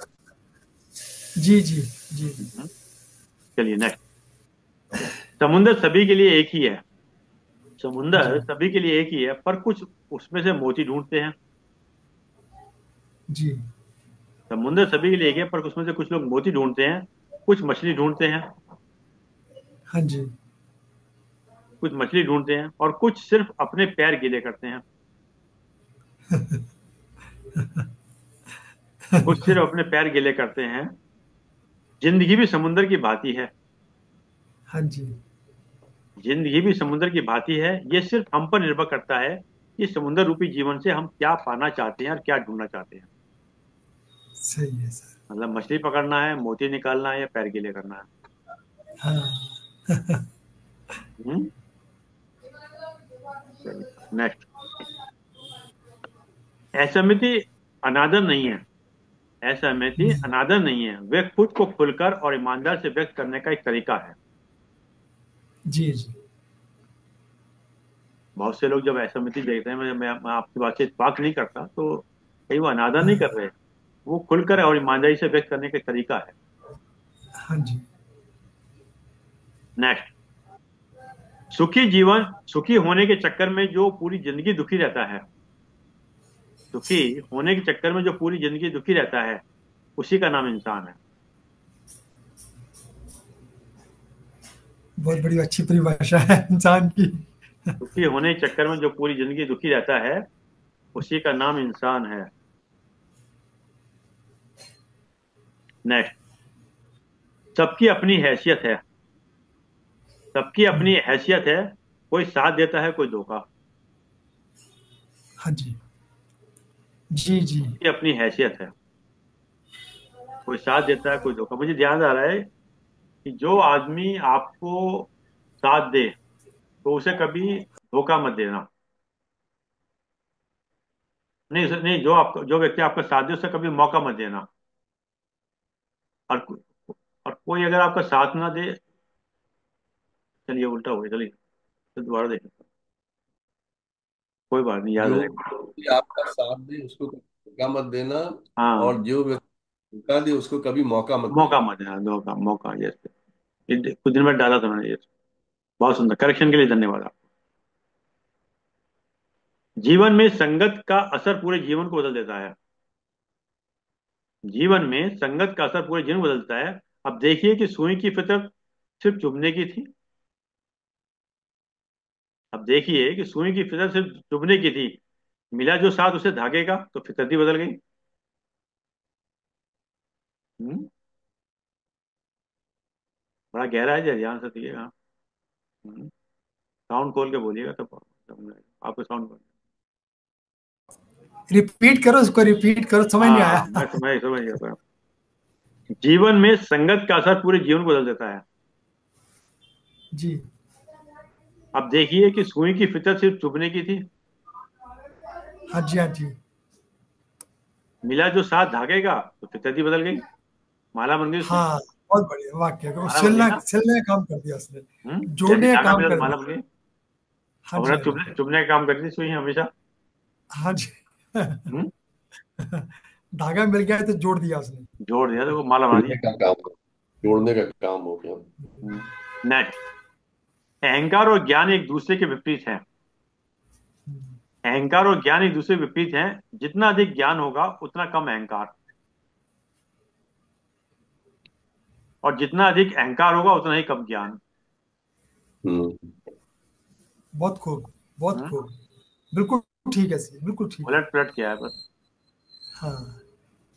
जी जी जी। हम्म, चलिए नेक्स्ट। समुंदर सभी के लिए एक ही है। जी समुंदर सभी के लिए एक ही है, पर कुछ उसमें से मोती ढूंढते हैं। जी। समुंदर सभी के लिए एक है, पर उसमें से कुछ लोग मोती ढूंढते हैं, कुछ मछली ढूंढते हैं। हाँ जी। कुछ मछली ढूंढते हैं और कुछ सिर्फ अपने पैर गीले करते हैं। कुछ सिर्फ अपने पैर गीले करते हैं। जिंदगी भी समुंदर की भांति है। हाँ जी। जिंदगी भी समुंदर की भांति है, ये सिर्फ हम पर निर्भर करता है कि समुंदर रूपी जीवन से हम क्या पाना चाहते हैं और क्या ढूंढना चाहते हैं। सही है सर। मतलब मछली पकड़ना है, मोती निकालना है, या पैर गीले करना है। हाँ। नेक्स्ट, असहमति अनादर नहीं है। असहमति अनादर नहीं है, वे खुद को खुलकर और ईमानदार से व्यक्त करने का एक तरीका है। जी जी। बहुत से लोग जब असहमति देखते हैं, मैं आपकी बात से इत्तेफाक नहीं करता, तो कहीं वो अनादर नहीं हाँ कर रहे, वो खुलकर और ईमानदारी से व्यक्त करने का एक तरीका है। हाँ जी। नेक्स्ट, सुखी जीवन, सुखी होने के चक्कर में जो पूरी जिंदगी दुखी रहता है, दुखी होने के चक्कर में जो पूरी जिंदगी दुखी रहता है, उसी का नाम इंसान है। बहुत बड़ी अच्छी परिभाषा है इंसान की। दुखी होने के चक्कर में जो पूरी जिंदगी दुखी रहता है, उसी का नाम इंसान है। नेक्स्ट, सबकी अपनी हैसियत है। सबकी अपनी हैसियत है, कोई साथ देता है, कोई धोखा। हाँ जी जी जी। सबकी अपनी हैसियत है, कोई साथ देता है, कोई धोखा। मुझे ध्यान आ रहा है कि जो आदमी आपको साथ दे, तो उसे कभी धोखा मत देना। नहीं नहीं, जो व्यक्ति आपका साथ दे, उसे कभी मौका मत देना। और और कोई अगर आपका साथ ना दे, चलिए उल्टा हो गया, चलिए तो दोबारा देखें, कोई बात नहीं, याद जो रहेगा। व्यक्ति आपका साथ दे उसको कभी धोखा मत देना, हाँ, और जो व्यक्ति धोखा दे उसको कभी मौका मत मौका देना। मत देना, धोखा मौका, यस। ये कुछ दिन में डाला था मैंने, यस। बहुत सुंदर, करेक्शन के लिए धन्यवाद आपको। जीवन में संगत का असर पूरे जीवन को बदल देता है। जीवन में संगत का असर पूरे जीवन को बदलता है। अब देखिए कि सुई की फितरत सिर्फ चुभने की थी। अब देखिए कि सुई की फितरत सिर्फ चुभने की थी, मिला जो साथ उसे धागे का, तो फितरत ही बदल गई। हम्म, बड़ा गहरा है, ध्यान से दिएगा। साउंड खोल के बोलिएगा तब समझ आएगा। आपको साउंड खोल। रिपीट करो, उसको रिपीट करो, समझ नहीं हाँ, आया। मैं समझ गया था। जीवन में संगत का असर पूरे जीवन को बदल देता है। जी। अब देखिए कि सुई की फितरत सिर्फ चुभने की थी, हाँ जी हाँ जी। मिला जो साथ धागे का, तो फितरत ही बदल गई। माला बन गई उसमें। हाँ, बहुत बढ़िया वाक्य, वो माला बन गई सिलना ना। सिलने का काम कर दिया उसने, जैसे जोड़ने का धागा काम मिला तो कर माला दिया। बन गई। हाँ और जी हाँ जी। चुभने चुभने का काम करती थी सुई हमेशा। हाँ जी। हम्म, धागा मिल गया है तो जोड़ दिया उसने। जोड़ दिया तो वो माला बना जोड़ने दिया। का काम, जोड़ने का काम हो गया। नेक्स्ट, अहंकार और ज्ञान एक दूसरे के विपरीत हैं। अहंकार और ज्ञान एक दूसरे के विपरीत हैं। जितना अधिक ज्ञान होगा, उतना कम अहंकार। और जितना अधिक अहंकार होगा, उतना ही कम ज्ञान। हम्म। बहुत खूब, बहुत हम्म, खूब। बिल्कुल ठीक है सर, बिल्कुल ठीक है। उलट पलट किया है बस। हाँ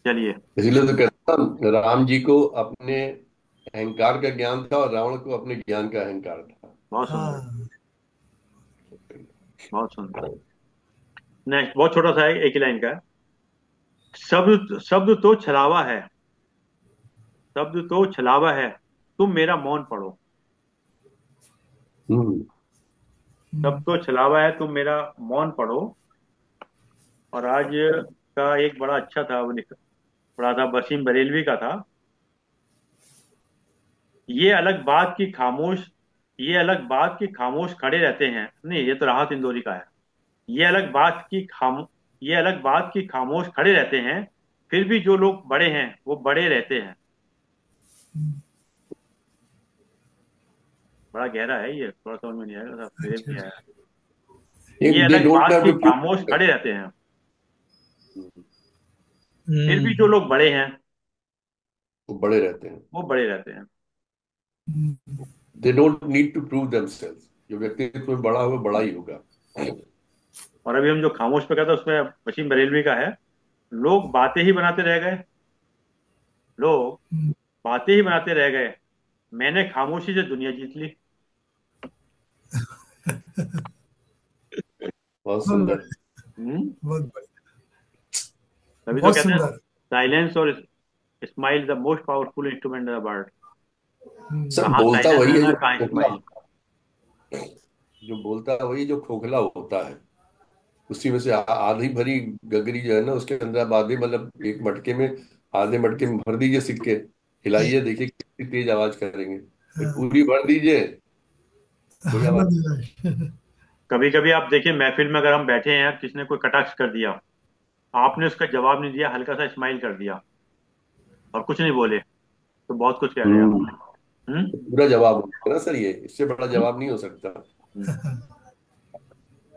चलिए। इसलिए तो कहता हूं, राम जी को अपने अहंकार का ज्ञान था और रावण को अपने ज्ञान का अहंकार था। बहुत सुंदर, हाँ। बहुत सुंदर। नेक्स्ट, बहुत छोटा सा है, एक ही लाइन का है। शब्द शब्द तो छलावा है, शब्द तो छलावा है, तुम मेरा मौन पढ़ो। हम्म। शब्द तो छलावा है, तुम मेरा मौन पढ़ो। और आज का एक बड़ा अच्छा था, वो पढ़ा था, वसीम बरेलवी का था। ये अलग बात की खामोश, ये अलग बात की खामोश खड़े रहते हैं। नहीं, ये तो राहत इंदौरी का है। ये अलग बात की खाम ये अलग बात की खामोश खड़े रहते हैं, फिर भी जो लोग बड़े हैं वो बड़े रहते हैं। बड़ा गहरा है ये, थोड़ा समझ में नहीं आएगा, मेरे अच्छा भी आया। अच्छा। ये दे अलग डोंट बात हैव की टू खामोश प्रूव। खड़े रहते हैं, फिर भी जो हम्म। लोग बड़े हैं वो बड़े रहते हैं। वो बड़े रहते हैं। They don't need to prove themselves. जो व्यक्तित्व में बड़ा होगा, बड़ा ही होगा। और अभी हम जो खामोश पे कहा था, उसमें वसीम बरेलवी का है। लोग बातें ही बनाते रह गए, लोग बातें ही बनाते रह गए, मैंने खामोशी से दुनिया जीत ली। बहुत बहुत सुंदर। बढ़िया, हम्म, बहुत बढ़िया, तभी तो बहुत कहते हैं, सुंदर। साइलेंस और smile the most powerful instrument in the world. Sir कहाँ बोलता साइलेंस वही है रहना, जो कहाँ खोखला, स्माइल। जो बोलता है वही जो खोखला होता है। उसी में से आधी भरी गगरी जो है ना, उसके अंदर आप आधे, मतलब एक मटके में आधे मटके में भर दीजिए सिक्के, हिलाइए, देखिए कितनी तेज आवाज करेंगे। फिर हाँ, पूरी भर दीजिए, कोई आवाज। आनंद विलास। कभी कभी आप देखिए महफिल में अगर हम बैठे हैं, किसी ने कोई कटाक्ष कर दिया, आपने उसका जवाब नहीं दिया, हल्का सा स्माइल कर दिया और कुछ नहीं बोले, तो बहुत कुछ कह दिया। हम्म। हम्म। पूरा जवाब होगा ना सर, ये इससे बड़ा हम्म? जवाब नहीं हो सकता। हम्म।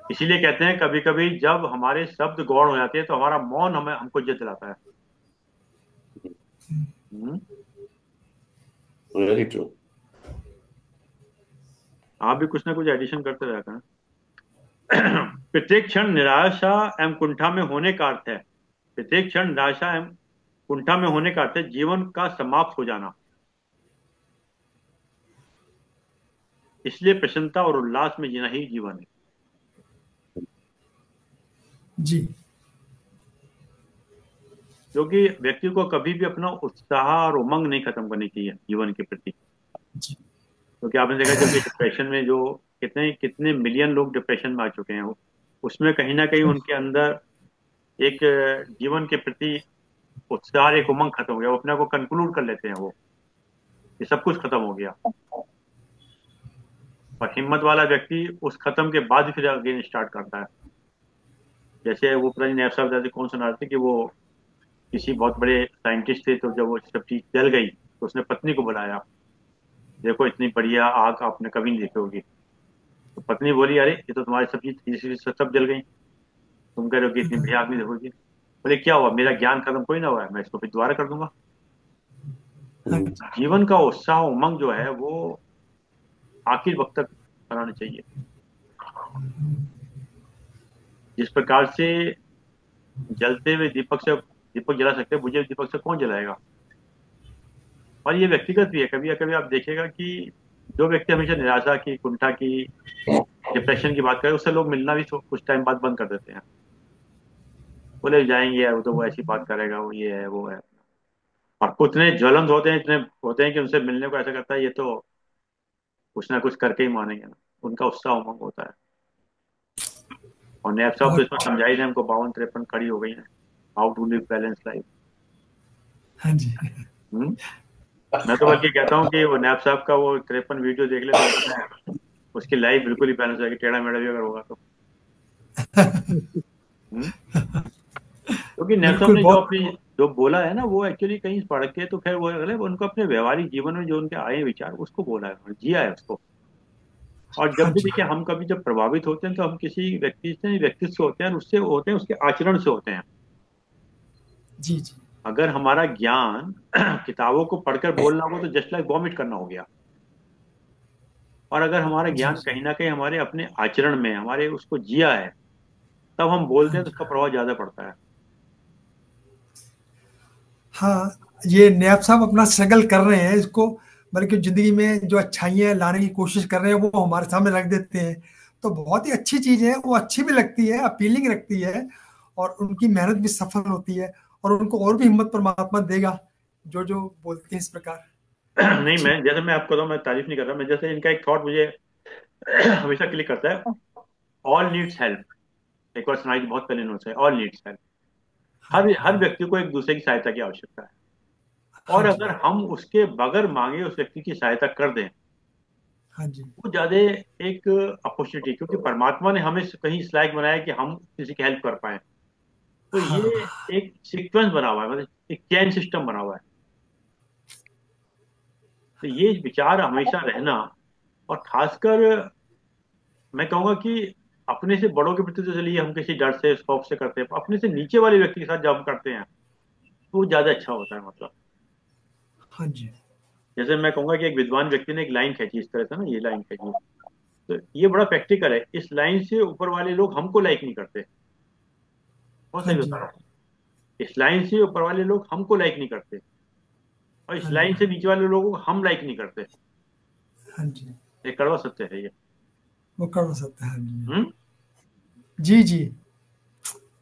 इसीलिए कहते हैं कभी कभी जब हमारे शब्द गौण हो जाते हैं तो हमारा मौन हमें हमको इज्जत दिलाता है। हम्म। Very true. आप भी कुछ ना कुछ एडिशन करते रहते हैं। प्रत्येक क्षण निराशा एवं कुंठा में होने का अर्थ है, प्रत्येक क्षण निराशा एवं कुंठा में होने का अर्थ है जीवन का समाप्त हो जाना। इसलिए प्रसन्नता और उल्लास में जीना ही जीवन है। जी क्योंकि व्यक्ति को कभी भी अपना उत्साह और उमंग नहीं खत्म करनी चाहिए जीवन के प्रति। जी। क्योंकि आपने देखा जब ये डिप्रेशन में जो कितने कितने मिलियन लोग डिप्रेशन में आ चुके हैं, वो उसमें कहीं ना कहीं उनके अंदर एक जीवन के प्रति उत्साह, एक उमंग खत्म हो गया। वो अपने आप को कंक्लूड कर लेते हैं, वो ये सब कुछ खत्म हो गया। और हिम्मत वाला व्यक्ति उस खत्म के बाद फिर अगेन स्टार्ट करता है। जैसे वो पता नहीं नैब साहब जैसे कौन सुना रहे थे कि वो किसी बहुत बड़े साइंटिस्ट थे, तो जब वो सब चीज जल गई तो उसने पत्नी को बुलाया, देखो इतनी बढ़िया आग आपने कभी नहीं देखी होगी। तो पत्नी बोली, अरे ये तो तुम्हारी सब चीज सब जल गई, तुम कह रहे हो कि इतनी बढ़िया आग नहीं देखोगी। बोले क्या हुआ, मेरा ज्ञान खत्म कोई ना हुआ है, मैं इसको फिर दोबारा कर दूंगा। हाँ हम्म। जी। जीवन का उत्साह उमंग जो है वो आखिर वक्त तक बनाना चाहिए। जिस प्रकार से जलते हुए दीपक से दीपक जला सकते हैं, बुझे हुए दीपक से कौन जलाएगा। और ये व्यक्तिगत भी है, कभी कभी आप देखेगा कि जो व्यक्ति हमेशा निराशा की, कुंठा की, डिप्रेशन की बात करे, उससे लोग मिलना भी कुछ टाइम बाद बंद कर देते हैं। बोले जाएंगे यार, वो तो वो ऐसी बात करेगा, वो ये है वो है। और उतने ज्वलंत होते हैं, इतने होते हैं कि उनसे मिलने को ऐसा करता है, ये तो कुछ ना कुछ करके ही मानेंगे ना। उनका उत्साह उमंग होता है। और नैब साहब तो बहुत। इसमें समझा ही रहे हैं, हमको 52-53 खड़ी हो गई है, how to live balance life. हाँ जी। मैं तो बल्कि कहता हूँ कि वो नैब साहब का वो 53 वीडियो देख ले, तो उसमें उसकी लाइफ बिल्कुल ही बैलेंस हो जाएगी, टेढ़ा मेढ़ा भी अगर होगा तो। हम्म? क्योंकि नैब साहब बिल्कुल ने जो बहुत। अपनी जो बोला है ना, वो एक्चुअली कहीं पढ़ के तो खैर वो अगले उनको अपने व्यवहारिक जीवन में जो उनके आए विचार, उसको बोला है उन्होंने, जिया है उसको। और जब हाँ भी जी। देखिए हम कभी जब प्रभावित होते हैं तो हम किसी व्यक्ति से, व्यक्तित्व से होते हैं, और उससे होते हैं उसके आचरण से होते हैं। जी जी। अगर हमारा ज्ञान किताबों को पढ़कर बोलना हो तो जस्ट लाइक वॉमिट करना हो गया। और अगर हमारा जी ज्ञान जी। कहीं ना कहीं हमारे अपने आचरण में, हमारे उसको जिया है, तब हम बोलते हाँ हैं तो जी। उसका प्रभाव ज्यादा पड़ता है। हाँ, ये नैब साहब अपना स्ट्रगल कर रहे हैं इसको, बल्कि जिंदगी में जो अच्छाइयाँ लाने की कोशिश कर रहे हैं वो हमारे सामने रख देते हैं। तो बहुत ही अच्छी चीज है, वो अच्छी भी लगती है, अपीलिंग रखती है, और उनकी मेहनत भी सफल होती है, और उनको और भी हिम्मत परमात्मा देगा जो जो बोलते हैं इस प्रकार। नहीं, अच्छी। मैं जैसे मैं आपको बताऊं, मैं तारीफ नहीं कर रहा, मैं जैसे इनका एक थॉट मुझे हमेशा क्लिक करता है, ऑल नीड्स हेल्प। एक बार सुनाई थी बहुत पहले इन्होंने, ऑल नीड्स हेल्प। हाँ हर हर हाँ। व्यक्ति को एक दूसरे की सहायता की आवश्यकता है। हाँ और जी। अगर हम उसके बगैर मांगे उस व्यक्ति की सहायता कर दें, हाँ जी। वो ज्यादा एक अपॉर्चुनिटी, क्योंकि परमात्मा ने हमें कहीं इस लायक बनाया कि हम किसी की हेल्प कर पाए। तो ये हाँ एक सीक्वेंस बना हुआ है, मतलब एक चेन सिस्टम बना हुआ है। तो ये विचार हमेशा रहना, और खासकर मैं कहूंगा कि अपने से बड़ों के प्रति तो चलिए हम किसी डर से खौफ से करते हैं, अपने से नीचे वाले व्यक्ति के साथ जब हम करते हैं तो वो ज्यादा अच्छा होता है। मतलब हाँ जी। जैसे मैं कहूंगा कि एक विद्वान व्यक्ति ने एक लाइन खींची इस तरह से ना, ये लाइन खींची, तो ये बड़ा प्रैक्टिकल है। इस लाइन से ऊपर वाले लोग हमको लाइक नहीं करते, बहुत हाँ सही जी। बता रहा हूँ। इस लाइन से ऊपर वाले लोग हमको लाइक नहीं करते, और इस हाँ जी। लाइन से नीचे वाले लोगों को हम लाइक नहीं करते। हाँ जी। ये कड़वा सत्य है ये। वो कर सकते हैं। हाँ जी। हम्म। जी जी।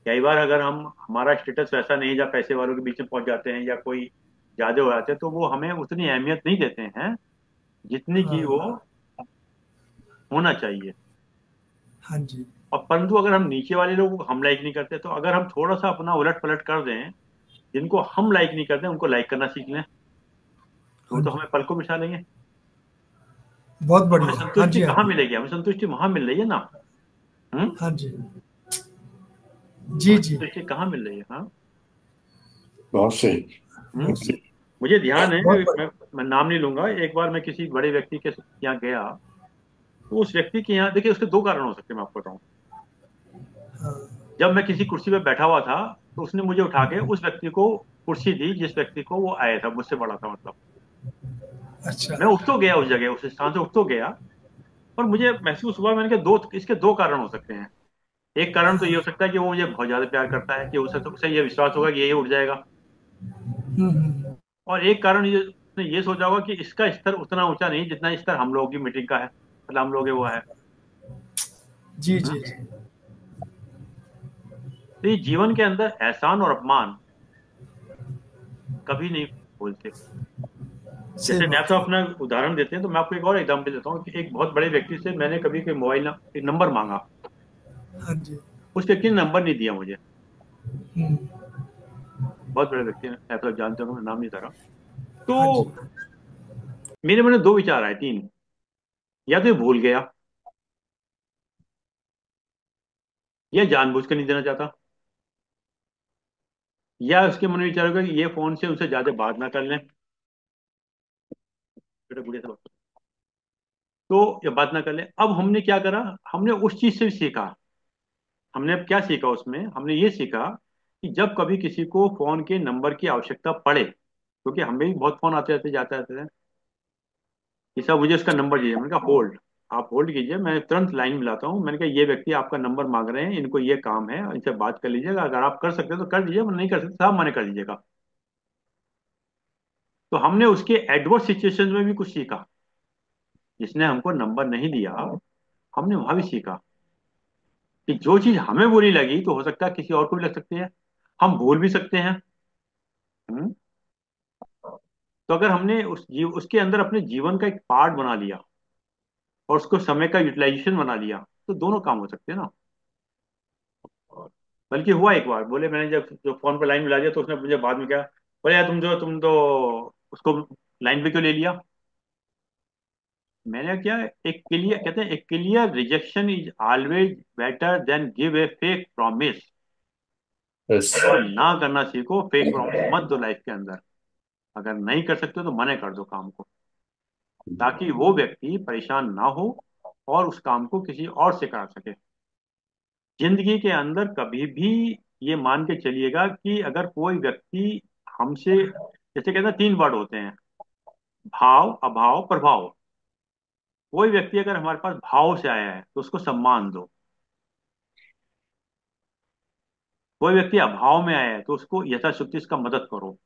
कई बार अगर हम हमारा स्टेटस वैसा नहीं, जहाँ पैसे वालों के बीच में पहुंच जाते हैं या कोई ज्यादा हो जाते हैं, तो वो हमें उतनी अहमियत नहीं देते हैं। जितनी की वो हाँ। होना चाहिए। हाँ जी। और परंतु अगर हम नीचे वाले लोगों को हम लाइक नहीं करते, तो अगर हम थोड़ा सा अपना उलट पलट कर दें, जिनको हम लाइक नहीं करते उनको लाइक करना सीख लें, तो वो हाँ तो जी। हमें पलकों बिछा लेंगे। बहुत तो हमें बढ़िया। हाँ संतुष्टि जी। हाँ कहाँ जी। मिलेगी? हमें संतुष्टि वहां मिल रही है ना। हम्म। हाँ जी। जी हमें जी। संतुष्टि कहाँ मिल रही है? हाँ। बहुत सही। हम्म। बहुत सही। मुझे ध्यान है, बहुत मैं नाम नहीं लूंगा, एक बार मैं किसी बड़े व्यक्ति के यहाँ गया, तो उस व्यक्ति के यहाँ देखिए, उसके दो कारण हो सकते हैं, मैं आपको बताऊं। हाँ। जब मैं किसी कुर्सी पे बैठा हुआ था, तो उसने मुझे उठा के उस व्यक्ति को कुर्सी दी जिस व्यक्ति को वो आया था, मुझसे बड़ा था मतलब। अच्छा। मैं उठ तो गया उस जगह, उस स्थान से उठ तो गया, पर मुझे महसूस हुआ, मैंने कहा दो, इसके दो कारण हो सकते हैं। एक कारण तो ये हो सकता है कि वो मुझे बहुत ज्यादा प्यार करता है, कि उसे ये विश्वास होगा कि ये उठ जाएगा। और एक कारण ये, उसने ये सोचा होगा कि इसका स्तर उतना ऊंचा नहीं जितना स्तर हम लोगों की मीटिंग का है, मतलब हम लोग के वो है। जी हम्म? जी जी। तो ये जीवन के अंदर एहसान और अपमान कभी नहीं बोलते। सही जैसे बात नैप साहब है। अपना उदाहरण देते हैं, तो मैं आपको एक और एग्जाम्पल देता हूँ कि एक बहुत बड़े व्यक्ति से मैंने कभी कोई मोबाइल नंबर मांगा। हाँ जी। उस व्यक्ति ने नंबर नहीं दिया मुझे। हम्म। बहुत बड़े व्यक्ति हैं, नैप साहब जानते हो, मैं नाम नहीं दे रहा। हाँ जी। तो मेरे मन में दो विचार आए, तीन। या तो ये भूल गया, या जानबूझ कर नहीं देना चाहता, या उसके मन में विचार होगा कि ये फोन से उनसे ज्यादा बात ना कर लें। बेटा गुड़िया से बात करो। तो ये बात ना कर लें। अब हमने क्या करा, हमने उस चीज से भी सीखा। हमने अब क्या सीखा उसमें, हमने ये सीखा कि जब कभी किसी को फोन के नंबर की आवश्यकता पड़े, क्योंकि हमें भी बहुत फोन आते रहते जाते रहते थे, कि साहब मुझे उसका नंबर दीजिए। मैंने कहा होल्ड, आप होल्ड कीजिए, मैं तुरंत लाइन मिलाता हूँ। मैंने कहा ये व्यक्ति आपका नंबर मांग रहे हैं, इनको ये काम है, इनसे बात कर लीजिएगा, अगर आप कर सकते हो तो कर दीजिए, नहीं कर सकते साहब मना कर दीजिएगा। तो हमने उसके एडवर्स सिचुएशन में भी कुछ सीखा। जिसने हमको नंबर नहीं दिया, हमने वहां भी सीखा कि जो चीज हमें बुरी लगी तो हो सकता है किसी और को भी लग सकती है, हम भूल भी सकते हैं। हम्म? तो अगर हमने उसके अंदर अपने जीवन का एक पार्ट बना लिया, और उसको समय का यूटिलाइजेशन बना लिया, तो दोनों काम हो सकते हैं ना। बल्कि हुआ एक बार, बोले मैंने जब जो फोन पे लाइन मिला दिया, तो उसने मुझे बाद में क्या बोले, यार तुम तो उसको लाइन पे क्यों ले लिया? मैंने क्या, एक क्लियर कहते हैं, एक clear rejection is always better than give a fake promise. Yes. और ना करना सीखो, फेक प्रॉमिस मत दो लाइफ के अंदर। अगर नहीं कर सकते तो मना कर दो काम को, ताकि वो व्यक्ति परेशान ना हो और उस काम को किसी और से करा सके। जिंदगी के अंदर कभी भी ये मान के चलिएगा कि अगर कोई व्यक्ति हमसे, जैसे कहते हैं तीन वर्ड होते हैं, भाव, अभाव, प्रभाव। कोई व्यक्ति अगर हमारे पास भाव से आया है तो उसको सम्मान दो। कोई व्यक्ति अभाव में आया है तो उसको यथाशक्ति उसका मदद करो।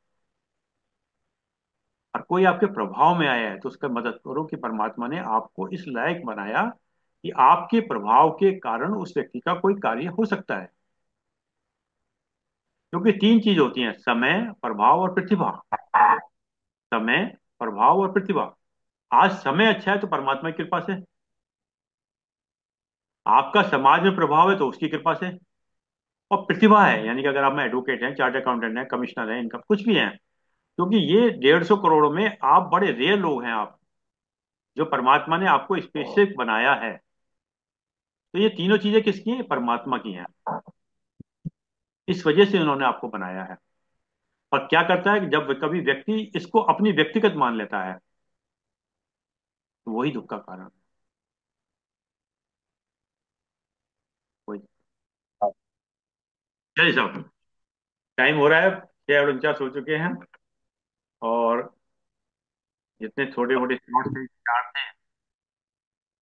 और कोई आपके प्रभाव में आया है तो उसका मदद करो, कि परमात्मा ने आपको इस लायक बनाया कि आपके प्रभाव के कारण उस व्यक्ति का कोई कार्य हो सकता है। क्योंकि तीन चीज होती हैं, समय, प्रभाव और प्रतिभा। समय, प्रभाव और प्रतिभा। आज समय अच्छा है तो परमात्मा की कृपा से। आपका समाज में प्रभाव है तो उसकी कृपा से। और प्रतिभा है, यानी कि अगर आप में एडवोकेट हैं, चार्ट अकाउंटेंट हैं, कमिश्नर हैं, इनका कुछ भी हैं, क्योंकि ये 150 करोड़ में आप बड़े रेयर लोग हैं, आप जो परमात्मा ने आपको स्पेसिफिक बनाया है। तो ये तीनों चीजें किसकी हैं? परमात्मा की हैं। इस वजह से उन्होंने आपको बनाया है। और क्या करता है कि जब कभी व्यक्ति इसको अपनी व्यक्तिगत मान लेता है, तो वही दुख का कारण है। वही। चलिए साहब, टाइम हो रहा है, 6:49 हो चुके हैं। और जितने छोटे मोटे स्लॉट थे, चार थे,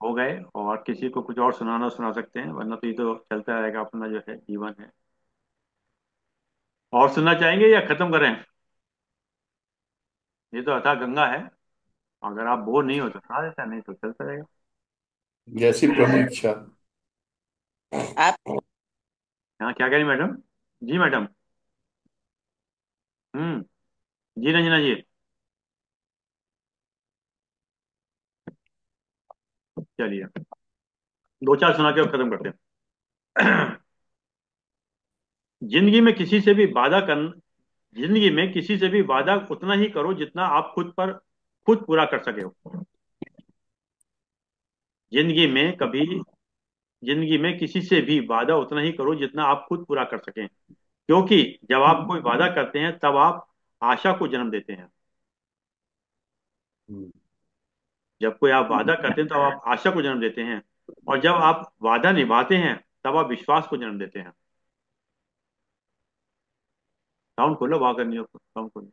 हो गए। और किसी को कुछ और सुनाना सुना सकते हैं, वरना तो ये तो चलता रहेगा अपना जो है जीवन है। और सुनना चाहेंगे या खत्म करें? ये तो अथाह गंगा है, अगर आप बोर नहीं हो तो सुना देता, नहीं तो चलता रहेगा। जैसी प्रभु इच्छा। आप हाँ, क्या कह रही मैडम? जी मैडम। हम्म। जी रंजना जी। चलिए, दो चार सुना के अब खत्म करते हैं। जिंदगी में किसी से भी वादा कर जिंदगी में किसी से भी वादा उतना ही करो जितना आप खुद पूरा कर सके हो। जिंदगी में कभी जिंदगी में किसी से भी वादा उतना ही करो जितना आप खुद पूरा कर सकें, क्योंकि जब आप कोई वादा करते हैं तब आप आशा को जन्म देते हैं। हम्म। जब कोई आप वादा करते हैं तब आप आशा को जन्म देते हैं, और जब आप वादा निभाते हैं तब आप विश्वास को जन्म देते हैं। साउंड खोलो, वाह करनी हो तो साउंड खोलो।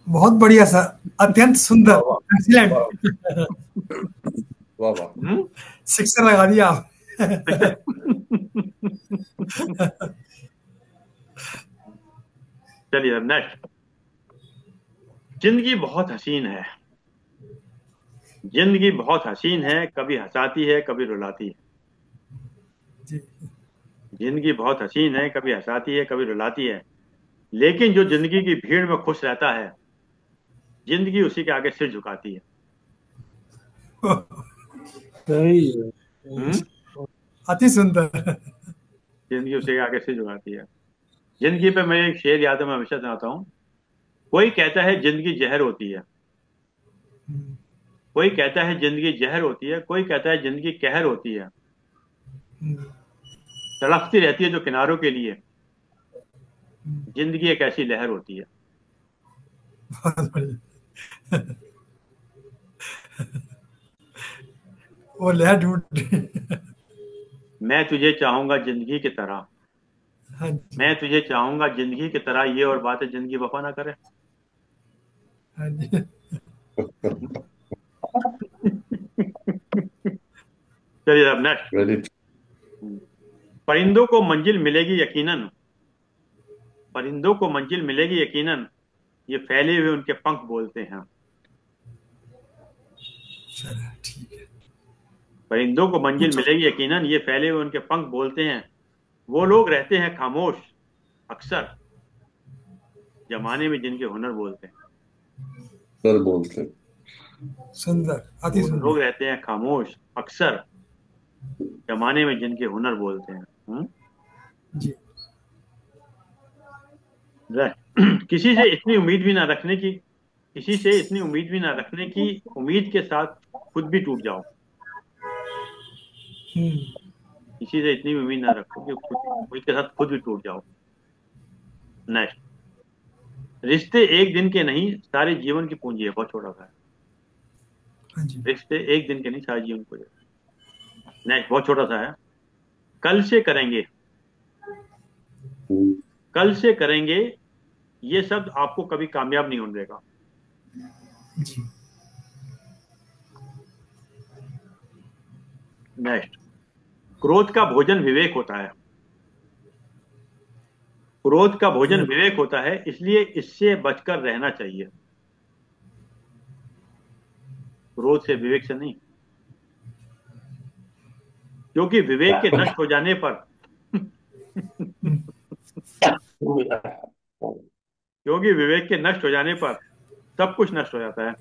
बहुत बढ़िया सर, अत्यंत वाह सुंदर, वाह एक्सीलेंट। वाह वाह वाह। हम्म? शिक्षण लगा दिया आप। चलिए अब नेक्स्ट। जिंदगी बहुत हसीन है। जिंदगी बहुत हसीन है, कभी हंसाती है कभी रुलाती है। जी। जिंदगी बहुत हसीन है, कभी हंसाती है कभी रुलाती है, लेकिन जो जिंदगी की भीड़ में खुश रहता है, जिंदगी उसी के आगे सिर झुकाती है। सही है। हम्म? अति सुंदर। जिंदगी उसी के आगे सिर झुकाती है। जिंदगी पे मेरे एक शेर याद है, मैं हमेशा सुनाता हूँ। कोई कहता है जिंदगी जहर होती है, कोई कहता है जिंदगी जहर होती है, कोई कहता है जिंदगी कहर होती है। तड़पती रहती है जो किनारों के लिए, जिंदगी एक ऐसी लहर होती है। बहुत बढ़िया। वो लहर ढूंढ रही। मैं तुझे चाहूंगा जिंदगी की तरह, हाँ जी। मैं तुझे चाहूंगा जिंदगी की तरह, ये और बात है जिंदगी वफा ना करे। हाँ जी। चलिए अब नेक्स्ट। वेरी। परिंदों को मंजिल मिलेगी यकीनन, परिंदों को मंजिल मिलेगी यकीनन, ये फैले हुए उनके पंख बोलते हैं। चलो ठीक है। परिंदों को मंजिल पूछो। मिलेगी यकीनन, ये फैले हुए उनके पंख बोलते हैं। वो लोग रहते हैं खामोश अक्सर, जमाने में जिनके हुनर बोलते हैं। सर बोलते। सुंदर, अति वो लोग सुंदर। रहते हैं खामोश अक्सर, जमाने में जिनके हुनर बोलते हैं। जी। किसी से इतनी उम्मीद भी ना रखने की, किसी से इतनी उम्मीद भी ना रखने की, उम्मीद के साथ खुद भी टूट जाओ। हम्म। किसी से इतनी भी उम्मीद ना रखो कि खुद उम्मीद के साथ खुद भी टूट जाओ। नेक्स्ट। रिश्ते एक दिन के नहीं, सारे जीवन की पूंजी है। बहुत छोटा सा है। हाँ जी। रिश्ते एक दिन के नहीं, सारे जीवन को। नेक्स्ट बहुत छोटा सा है। कल से करेंगे, कल से करेंगे, ये शब्द आपको कभी कामयाब नहीं होने देगा। जी। नेक्स्ट। क्रोध का भोजन विवेक होता है, क्रोध का भोजन क्रोध। विवेक होता है, इसलिए इससे बचकर रहना चाहिए। क्रोध से, विवेक से नहीं, क्योंकि विवेक के नष्ट हो जाने पर हम्म। क्योंकि विवेक के नष्ट हो जाने पर सब कुछ नष्ट हो जाता है।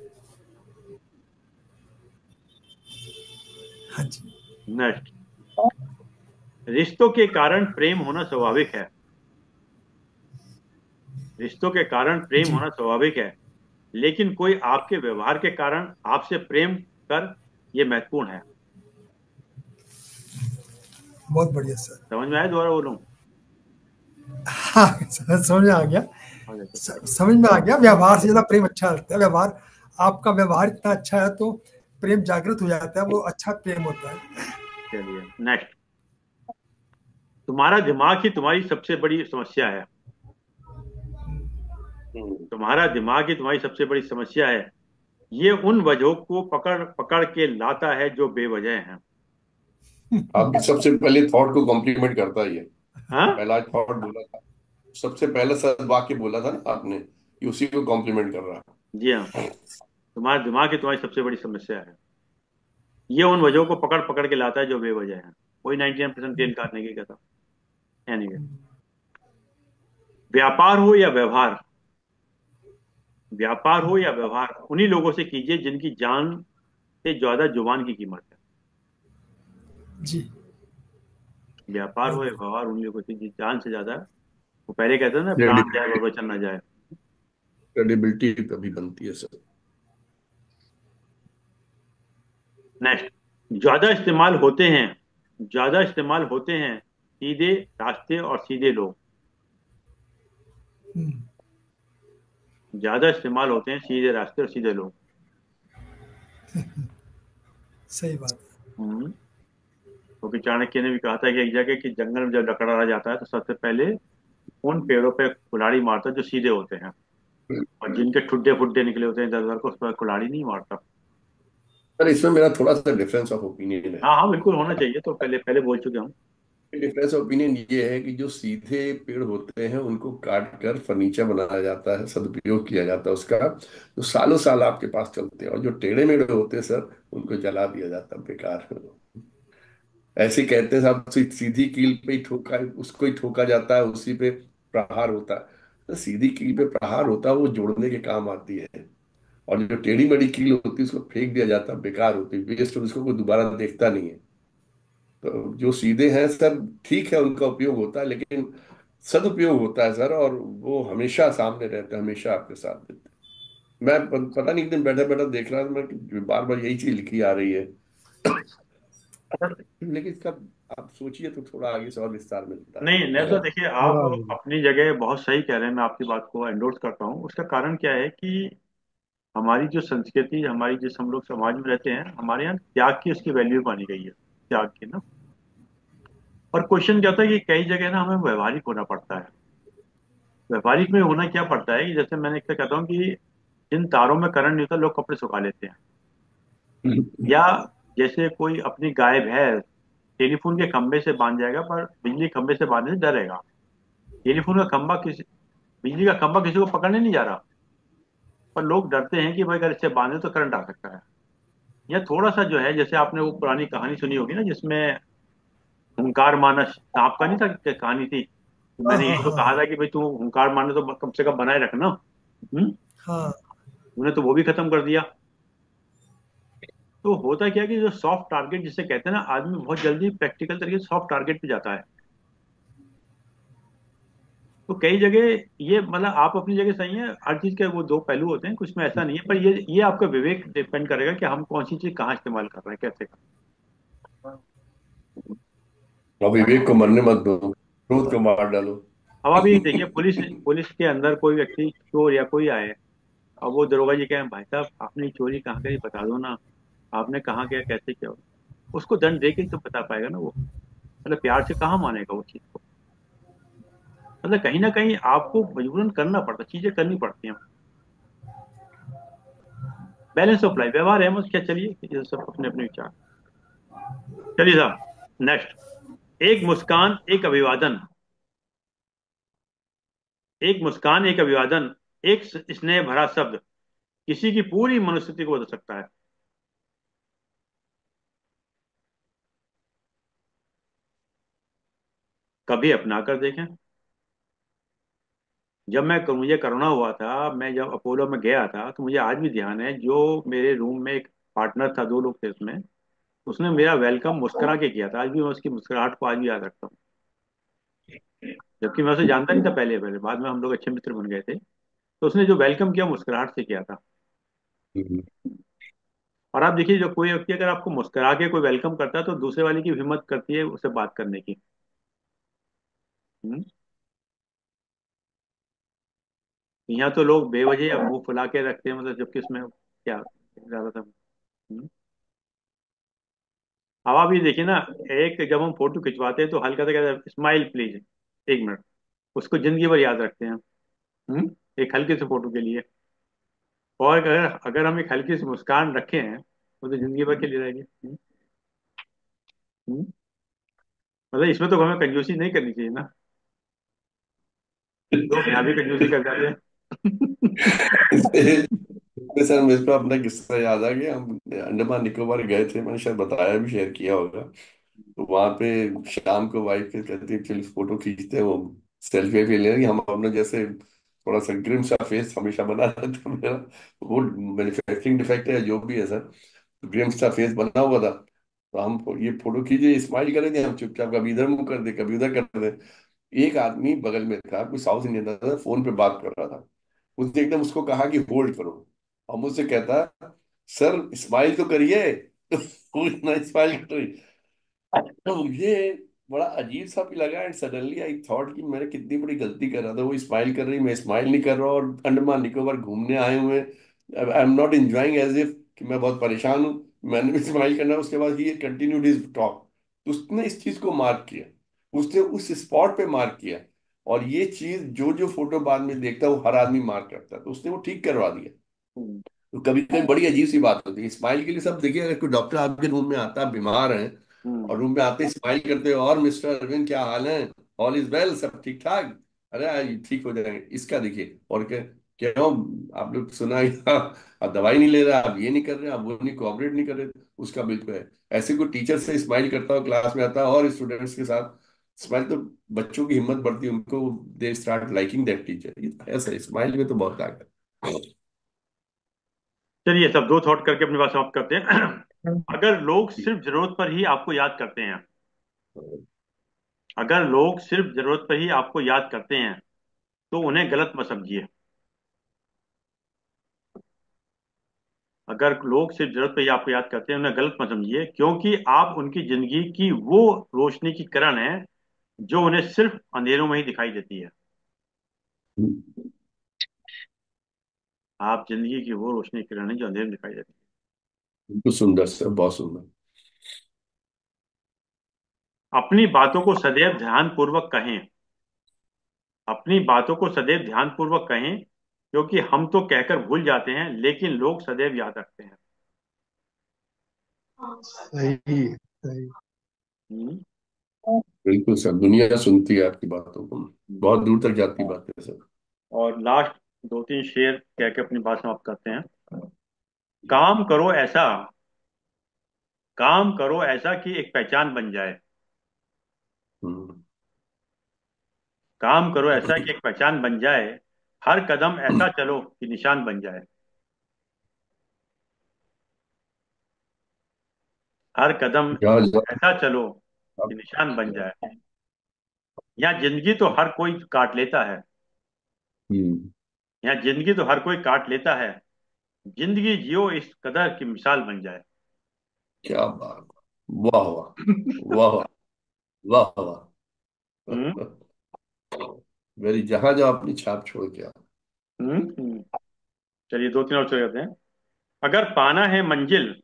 हाँ जी। नेक्स्ट। रिश्तों के कारण प्रेम होना स्वाभाविक है, रिश्तों के कारण प्रेम जी। होना स्वाभाविक है, लेकिन कोई आपके व्यवहार के कारण आपसे प्रेम कर, ये महत्वपूर्ण है। बहुत बढ़िया सर। समझ में आया? दोबारा बोलूं? हाँ समझ में आ गया। आगे चलिए। समझ में आ गया, व्यवहार से ज्यादा प्रेम अच्छा लगता है। व्यवहार, आपका व्यवहार इतना अच्छा है तो प्रेम जागृत हो जाता है, वो अच्छा प्रेम होता है। चलिए नेक्स्ट। तुम्हारा दिमाग ही तुम्हारी सबसे बड़ी समस्या है, तुम्हारा दिमाग ही तुम्हारी सबसे बड़ी समस्या है, ये उन वजहों को पकड़ पकड़ के लाता है जो बेवजह हैं। आप सबसे पहले थॉट को कॉम्प्लीमेंट करता ही है। हाँ। पहला थॉट बोला था, सबसे पहला सद वाक्य बोला था ना आपने, कि उसी को कॉम्प्लीमेंट कर रहा जी हाँ। तुम्हारा दिमाग ही तुम्हारी सबसे बड़ी समस्या है, ये उन वजहों को पकड़ पकड़ के लाता है जो बेवजह है। वही 99% तेल काटने की कहता। एनीवे, व्यापार हो या व्यवहार, व्यापार हो या व्यवहार, उन्हीं लोगों से कीजिए जिनकी जान ये ज्यादा जुबान की कीमत है। जी। व्यापार हो या व्यवहार, उन लोगों की जान से ज्यादा है। वो पहले कहते हैं ना, प्राण जाए क्रेडिबिलिटी, और वचन ना जाए। क्रेडिबिलिटी कभी बनती है सर। नेक्स्ट, ज्यादा इस्तेमाल होते हैं, ज्यादा इस्तेमाल होते हैं सीधे रास्ते और सीधे लोग। हम्म, ज्यादा इस्तेमाल होते हैं सीधे रास्ते और सीधे लोग। सही बात हम्म। क्योंकि चाणक्य ने भी कहा था कि एक जगह कि जंगल में जब लकड़ा आ जाता है तो सबसे पहले उन पेड़ों पे कुल्हाड़ी मारता है जो सीधे होते हैं, और जिनके ठुड्डे फुड्डे निकले होते हैं इधर उधर को, उस पर कुल्हाड़ी नहीं मारता। सर इसमें मेरा थोड़ा सा डिफरेंस ऑफ ओपिनियन है। हाँ हाँ, बिल्कुल होना चाहिए, तो पहले पहले बोल चुके हम। डिफरेंस ओपिनियन ये है कि जो सीधे पेड़ होते हैं उनको काट कर फर्नीचर बनाया जाता है, सदुपयोग किया जाता है उसका, जो सालों साल आपके पास चलते हैं। और जो टेढ़े मेढ़े होते हैं सर, उनको जला दिया जाता है, बेकार। ऐसे ही कहते हैं साहब, सीधी कील पे ही ठोका, उसको ही ठोका जाता है, उसी पे प्रहार होता है। तो सीधी कील पे प्रहार होता है, वो जोड़ने के काम आती है। और जो टेढ़ी मेढ़ी कील होती है उसको फेंक दिया जाता है, बेकार होती है, वेस्ट, और उसको कोई दोबारा देखता नहीं है। तो जो सीधे हैं सर, ठीक है, उनका उपयोग होता है, लेकिन सदुपयोग होता है सर, और वो हमेशा सामने रहते हैं, हमेशा आपके साथ देते हैं। मैं पता नहीं, एक दिन बैठा बैठा देख रहा था मैं कि बार बार यही चीज लिखी आ रही है। लेकिन इसका आप सोचिए तो थोड़ा आगे से और विस्तार मिलता नहीं नहीं सर, है। देखिए आप हाँ, अपनी जगह बहुत सही कह रहे हैं, मैं आपकी बात को एंडोर्स करता हूँ। उसका कारण क्या है कि हमारी जो संस्कृति, हमारी जिस हम लोग समाज में रहते हैं, हमारे यहाँ त्याग की उसकी वैल्यू मानी गई है, त्याग की ना। और क्वेश्चन क्या होता है कि कई जगह ना हमें व्यवहारिक होना पड़ता है। व्यापारिक में होना क्या पड़ता है कि जैसे मैंने एक कहता हूँ कि जिन तारों में करंट नहीं होता लोग कपड़े सुखा लेते हैं। या जैसे कोई अपनी गाय भैंस टेलीफोन के खंभे से बांध जाएगा पर बिजली खंभे से बांधने से डरेगा। टेलीफोन का खंभा किसी, बिजली का खंभा किसी को पकड़ने नहीं जा रहा, पर लोग डरते हैं कि भाई अगर इससे बांधे तो करंट आ सकता है। या थोड़ा सा जो है, जैसे आपने वो पुरानी कहानी सुनी होगी ना जिसमें हुंकार माना सांप का नहीं था, कहानी थी, तो हाँ मैंने हाँ यही तो हाँ कहा था कि भाई तू हुंकार मारने तो कम से कम बनाए रखना। हाँ। तूने तो वो भी खत्म कर दिया। तो होता क्या है कि जो सॉफ्ट टारगेट जिसे कहते हैं ना, आदमी बहुत जल्दी प्रैक्टिकल तरीके से सॉफ्ट टारगेट पे जाता है। तो कई जगह ये मतलब आप अपनी जगह सही है, हर चीज के वो दो पहलू होते हैं, कुछ में ऐसा नहीं है, पर ये आपका विवेक डिपेंड करेगा कि हम कौन सी चीज कहाँ इस्तेमाल कर रहे हैं, कैसे कर और विवेक को मरने मत दो, क्रोध को मार डालो। अब आप ये देखिए, पुलिस पुलिस के अंदर कोई व्यक्ति चोर या कोई आए, अब वो दरोगा जी कहें भाई साहब आपने चोरी कहाँ करी बता दो ना, आपने कहाँ किया कैसे किया, उसको दंड दे के ही तो बता पाएगा ना वो। मतलब प्यार से कहाँ मानेगा वो चीज को। मतलब कहीं ना कहीं आपको मजबूरन करना पड़ता, चीजें करनी पड़ती हैं। बैलेंस ऑफ लाइफ, व्यवहार है मत क्या, चलिए ये सब अपने अपने विचार। चलिए साहब नेक्स्ट, एक मुस्कान एक अभिवादन, एक मुस्कान एक अभिवादन, एक स्नेह भरा शब्द किसी की पूरी मनोस्थिति को बदल सकता है। कभी अपना कर देखें। जब मुझे कोरोना हुआ था, मैं जब अपोलो में गया था, तो मुझे आज भी ध्यान है, जो मेरे रूम में एक पार्टनर था, दो लोग थे उसमें, उसने मेरा वेलकम मुस्कुरा के किया था। आज भी मैं उसकी मुस्कुराहट को आज भी याद रखता हूँ। जबकि मैं उसे जानता नहीं था पहले पहले, बाद में हम लोग अच्छे मित्र बन गए थे। तो उसने जो वेलकम किया मुस्कुराहट से किया था। हम्म। और आप देखिए, जो कोई व्यक्ति अगर आपको मुस्कुरा के कोई वेलकम करता है तो दूसरे वाले की भी हिम्मत करती है उससे बात करने की। हम्म। यहाँ तो लोग बेवजह अब मुंह फुला के रखते हैं, मतलब जबकि इसमें क्या ज्यादा था। अब आप ये देखिए ना, एक जब हम फोटो खिंचवाते हैं तो हल्का सा कहते हैं स्माइल प्लीज, एक मिनट, उसको जिंदगी भर याद रखते हैं। एक हल्के से फोटो के लिए। और अगर अगर हम एक हल्की सी मुस्कान रखे हैं वो तो जिंदगी भर के लिए रहेगी। हम्म? मतलब इसमें तो हमें कंजूसी नहीं करनी चाहिए ना। लोग यहाँ भी कंजूसी कर जाते हैं। इसमें सर मेरे को अपना किस्सा याद आ गया। हम अंडमान निकोबार गए थे, मैंने शायद बताया भी, शेयर किया होगा। तो वहां पे शाम को वाइफ के कहती है चल फोटो खींचते हैं, वो सेल्फी भी ले रही, हम अपने जैसे थोड़ा सा ग्रिम सा फेस हमेशा बना रहता है मेरा। वो मैन्युफैक्चरिंग डिफेक्ट है जो भी है सर। ड्रीम्स का फेस बना हुआ था, तो हम ये फोटो खींचे, स्माइल कर रहे थे, हम चुपचाप कभी इधर मुंह कर दे कभी उधर कर दे। एक आदमी बगल में था, कोई साउथ इंडियन था, फोन पे बात कर रहा था। उसने एकदम उसको कहा कि होल्ड करो, और मुझसे कहता, सर स्माइल तो करिए। वो इतना स्माइल कर रही, तो मुझे बड़ा अजीब सा भी लगा, एंड सडनली आई थॉट कि मैंने कितनी बड़ी गलती कर रहा था। वो स्माइल कर रही, मैं स्माइल नहीं कर रहा, और अंडमान निकोबार घूमने आए हुए, I am not enjoying as if कि मैं बहुत परेशान हूँ, मैंने भी स्माइल करना है। उसके बाद ही कंटिन्यूड हिज टॉक। उसने इस चीज को मार्क किया, उसने उस स्पॉट पे मार्क किया। और ये चीज जो जो फोटो बाद में देखता है वो हर आदमी मार्क करता है, तो उसने वो ठीक करवा दिया। हम्म। तो कभी कभी बड़ी अजीब सी बात होती है स्माइल के लिए। सब देखिए, अगर कोई डॉक्टर आपके रूम में आता है, बीमार है, हम्म। और रूम में आते स्माइल करते हो, और मिस्टर अरविंद क्या हाल है, ऑल इज वेल, सब ठीक ठाक, अरे ठीक हो जाएंगे। इसका देखिए, और क्या, क्यों, आप लोग सुना है क्या? आप दवाई नहीं ले रहे, आप ये नहीं कर रहे, आप वो नहीं, कोऑपरेट नहीं कर रहे, उसका बिल्कुल है। ऐसे कोई टीचर से स्माइल करता हो क्लास में आता है, और स्टूडेंट्स के साथ स्माइल, तो बच्चों की हिम्मत बढ़ती है, उनको they start liking that teacher. ये तो ऐसा स्माइल में तो बहुत ताकत है। चलिए, सब दो थॉट करके अपनी बात समाप्त करते हैं। अगर लोग सिर्फ जरूरत पर ही आपको याद करते हैं, अगर लोग सिर्फ जरूरत पर ही आपको याद करते हैं, तो उन्हें गलत मत समझिए। अगर लोग सिर्फ जरूरत पर ही आपको याद करते हैं, उन्हें गलत मत समझिए, क्योंकि आप उनकी जिंदगी की वो रोशनी की किरण है जो उन्हें सिर्फ अंधेरों में ही दिखाई देती है। आप जिंदगी की वो रोशनी की किरण है जो अंधेरे में दिखाई देती बिल्कुल सुंदर सर, बहुत सुंदर। है। अपनी बातों को सदैव ध्यानपूर्वक कहें। अपनी बातों को सदैव ध्यानपूर्वक कहें, क्योंकि हम तो कहकर भूल जाते हैं, लेकिन लोग सदैव याद रखते हैं। सही सही। हम्म। बिल्कुल सर, दुनिया सुनती है आपकी बातों को, बहुत दूर तक जाती बात है सर। और लास्ट दो तीन शेर कह के अपनी बात समाप्त करते हैं। काम करो ऐसा, काम करो ऐसा कि एक पहचान बन जाए। हम्म। काम करो ऐसा कि एक पहचान बन जाए। हर कदम ऐसा चलो कि निशान बन जाए। हर कदम जहाँ ऐसा चलो कि जहाँ निशान बन जाए। यहाँ जिंदगी तो हर कोई काट लेता है। हम्म। यहाँ जिंदगी तो हर कोई काट लेता है। जिंदगी जियो इस कदर की मिसाल बन जाए। क्या बात, वाह वाह, वाह वाह हम्म। वाह। मेरी जहां जहां अपनी छाप छोड़ के आ। हम्म। चलिए, दो तीन और चले जाते हैं। अगर पाना है मंजिल,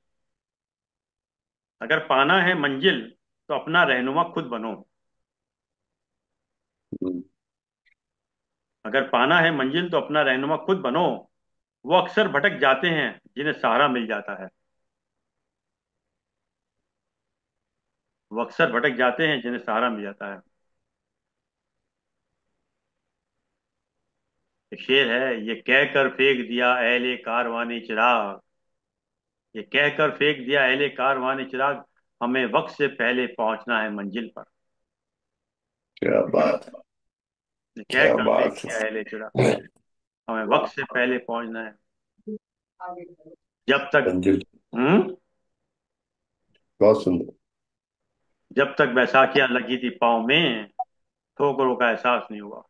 अगर पाना है मंजिल, तो अपना रहनुमा खुद बनो। हम्म। अगर पाना है मंजिल तो अपना रहनुमा खुद बनो। वो अक्सर भटक जाते हैं जिन्हें सहारा मिल जाता है। वो अक्सर भटक जाते हैं जिन्हें सहारा मिल जाता है। एक शेर है, ये कहकर फेंक दिया अहले कारवाने चिराग। ये कहकर फेंक दिया अहले कारवाने चिराग, हमें वक्त से पहले पहुंचना है मंजिल पर। क्या बात, ये क्या कहकर फेंक बात दिया अहले चिराग, है। हमें वक्त से पहले पहुंचना है। जब तक मंजिल, हम्म बहुत सुंदर। जब तक बैसाखियां लगी थी पाँव में, ठोकरों का एहसास नहीं हुआ।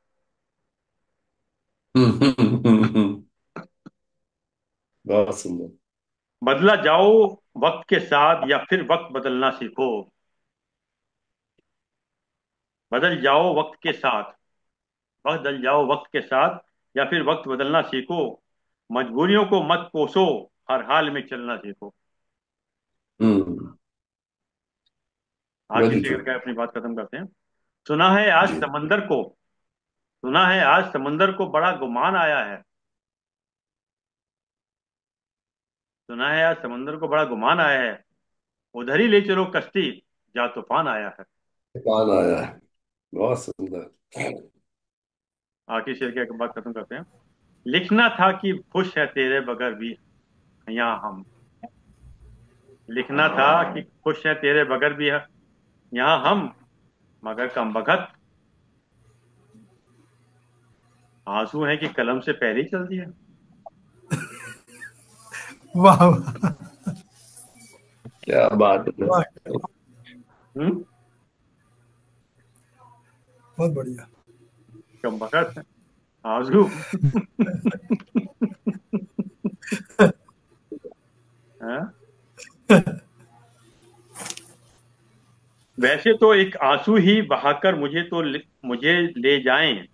बहुत सुंदर। बदला जाओ वक्त के साथ, या फिर वक्त बदलना सीखो। बदल जाओ वक्त के साथ, बदल जाओ वक्त के साथ, या फिर वक्त बदलना सीखो। मजबूरियों को मत कोसो, हर हाल में चलना सीखो। हम्म। आखिरी वेरी शेर ट्रू। करके अपनी बात खत्म करते हैं। सुना है आज जी। समंदर को, सुना है आज समंदर को बड़ा गुमान आया है। सुना है आज समंदर को बड़ा गुमान आया है। उधर ही ले चलो कश्ती, जहाँ तूफान आया है। कौन आया है, बहुत सुंदर। आखिरी शेर के बात खत्म करते हैं। लिखना था कि खुश है तेरे बगैर भी यहाँ हम। लिखना था कि खुश है तेरे बगैर भी है यहाँ हम, मगर कम बखत आंसू है कि कलम से पहले ही चल दिया। वाह वाह। क्या बात है। वाह, हम्म। बहुत बढ़िया। कम बखत है आजू। हाँ? वैसे तो एक आंसू ही बहाकर मुझे ले जाएं।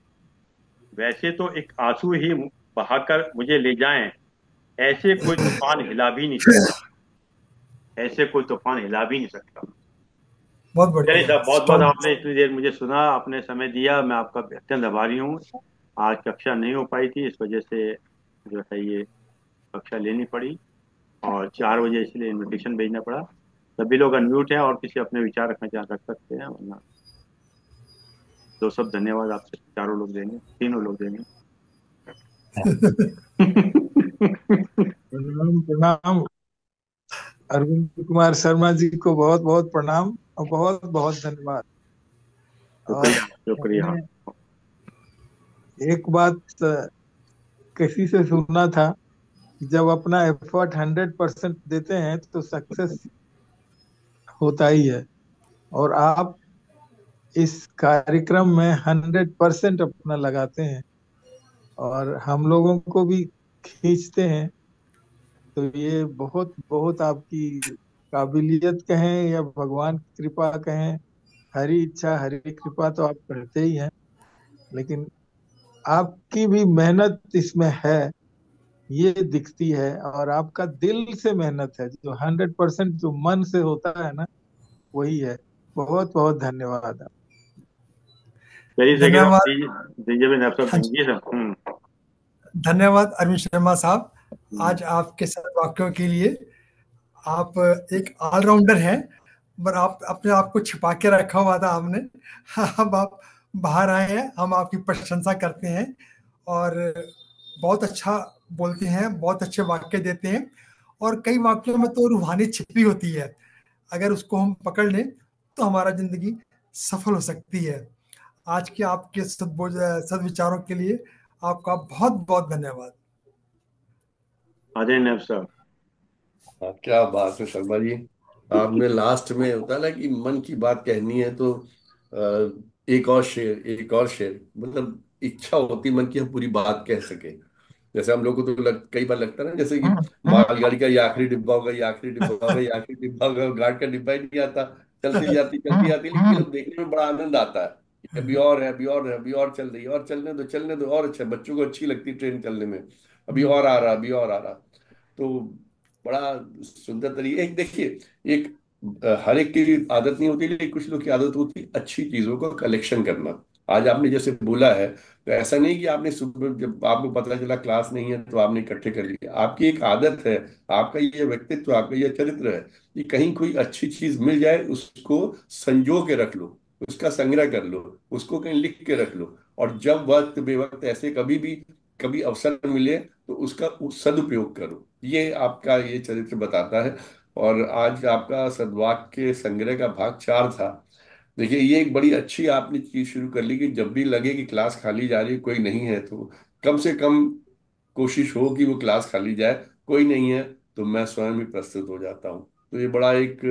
वैसे तो एक आंसू ही बहाकर मुझे ले जाएं। ऐसे कोई तूफान हिला भी नहीं सकता। ऐसे कोई तूफान हिला भी नहीं सकता। बहुत चलिए बढ़िया, साहब, बहुत बहुत स्ट्रॉन्ग। आपने इतनी देर मुझे सुना, आपने समय दिया, मैं आपका अत्यंत आभारी हूँ। आज कक्षा नहीं हो पाई थी, इस वजह से जो है ये कक्षा लेनी पड़ी, और 4 बजे इसलिए इनविटेशन भेजना पड़ा। सभी लोग अनम्यूट हैं, और किसी अपने विचार रखना चाह रख सकते हैं, वरना दो सब धन्यवाद आपसे चारों लोग देंगे, तीनों लोग देंगे। प्रणाम प्रणाम। अरविंद कुमार शर्मा जी को बहुत बहुत प्रणाम और बहुत बहुत धन्यवाद। और शुक्रिया शुक्रिया। मैंने एक बात किसी से सुना था कि जब अपना एफर्ट 100% देते हैं तो सक्सेस होता ही है। और आप इस कार्यक्रम में 100% अपना लगाते हैं और हम लोगों को भी खींचते हैं। तो ये बहुत बहुत आपकी काबिलियत कहें या भगवान की कृपा कहें, हरी इच्छा हरी कृपा तो आप करते ही हैं, लेकिन आपकी भी मेहनत इसमें है, ये दिखती है। और आपका दिल से मेहनत है, जो 100% जो मन से होता है ना, वही है। बहुत बहुत धन्यवाद। चलिए सेकंड धन्यवाद। दीजिए, दीजिए भी नैपसॉप हाँ जी, दीजिए सर। धन्यवाद अरविंद शर्मा साहब। हम्म। आज आपके साथ वाक्यों के लिए। आप एक ऑलराउंडर हैं, पर आप अपने आप को छिपा के रखा हुआ था आपने। अब आप बाहर आए हैं, हम आपकी प्रशंसा करते हैं। और बहुत अच्छा बोलते हैं, बहुत अच्छे वाक्य देते हैं। और कई वाक्यों में तो रूहानी छिपी होती है, अगर उसको हम पकड़ लें तो हमारा जिंदगी सफल हो सकती है। आज के आपके सदविचारों के लिए आपका बहुत बहुत धन्यवाद। आ जाए नैप साहब। हाँ, क्या बात है शर्मा जी। आपने लास्ट में होता है ना कि मन की बात कहनी है तो एक और शेर, एक और शेर, मतलब इच्छा होती मन की हम पूरी बात कह सके। जैसे हम लोग को तो कई बार लगता है ना, जैसे कि मालगाड़ी का ये आखिरी डिब्बा होगा, ये आखिरी डिब्बा होगा, ये आखिरी डिब्बा होगा, गार्ड का डिब्बा ही नहीं आता। चलती जाती, लेकिन जब देखने में बड़ा आनंद आता है कि अभी और है, अभी और है, अभी और चल रही है, और चलने दो, चलने दो, और अच्छा, बच्चों को अच्छी लगती है ट्रेन चलने में। अभी और आ रहा, अभी और आ रहा। तो बड़ा सुंदर तरीके, एक देखिए, एक हर एक की आदत नहीं होती, लेकिन कुछ लोग की आदत होती है अच्छी चीजों का कलेक्शन करना। आज आपने जैसे बोला है, तो ऐसा नहीं कि आपने सुबह जब आपको पता चला क्लास नहीं है तो आपने इकट्ठे कर लिया। आपकी एक आदत है, आपका ये व्यक्तित्व, आपका ये चरित्र है कि कहीं कोई अच्छी चीज मिल जाए उसको संजो के रख लो, उसका संग्रह कर लो, उसको कहीं लिख के रख लो, और जब वक्त बेवक्त ऐसे कभी भी कभी अवसर मिले तो उसका सदुपयोग करो। ये आपका ये चरित्र बताता है। और आज आपका सद्वाक्य संग्रह का भाग 4 था। देखिए, ये एक बड़ी अच्छी आपने चीज शुरू कर ली कि जब भी लगे कि क्लास खाली जा रही है, कोई नहीं है, तो कम से कम कोशिश हो कि वो क्लास खाली जाए। कोई नहीं है तो मैं स्वयं ही प्रस्तुत हो जाता हूँ। तो ये बड़ा एक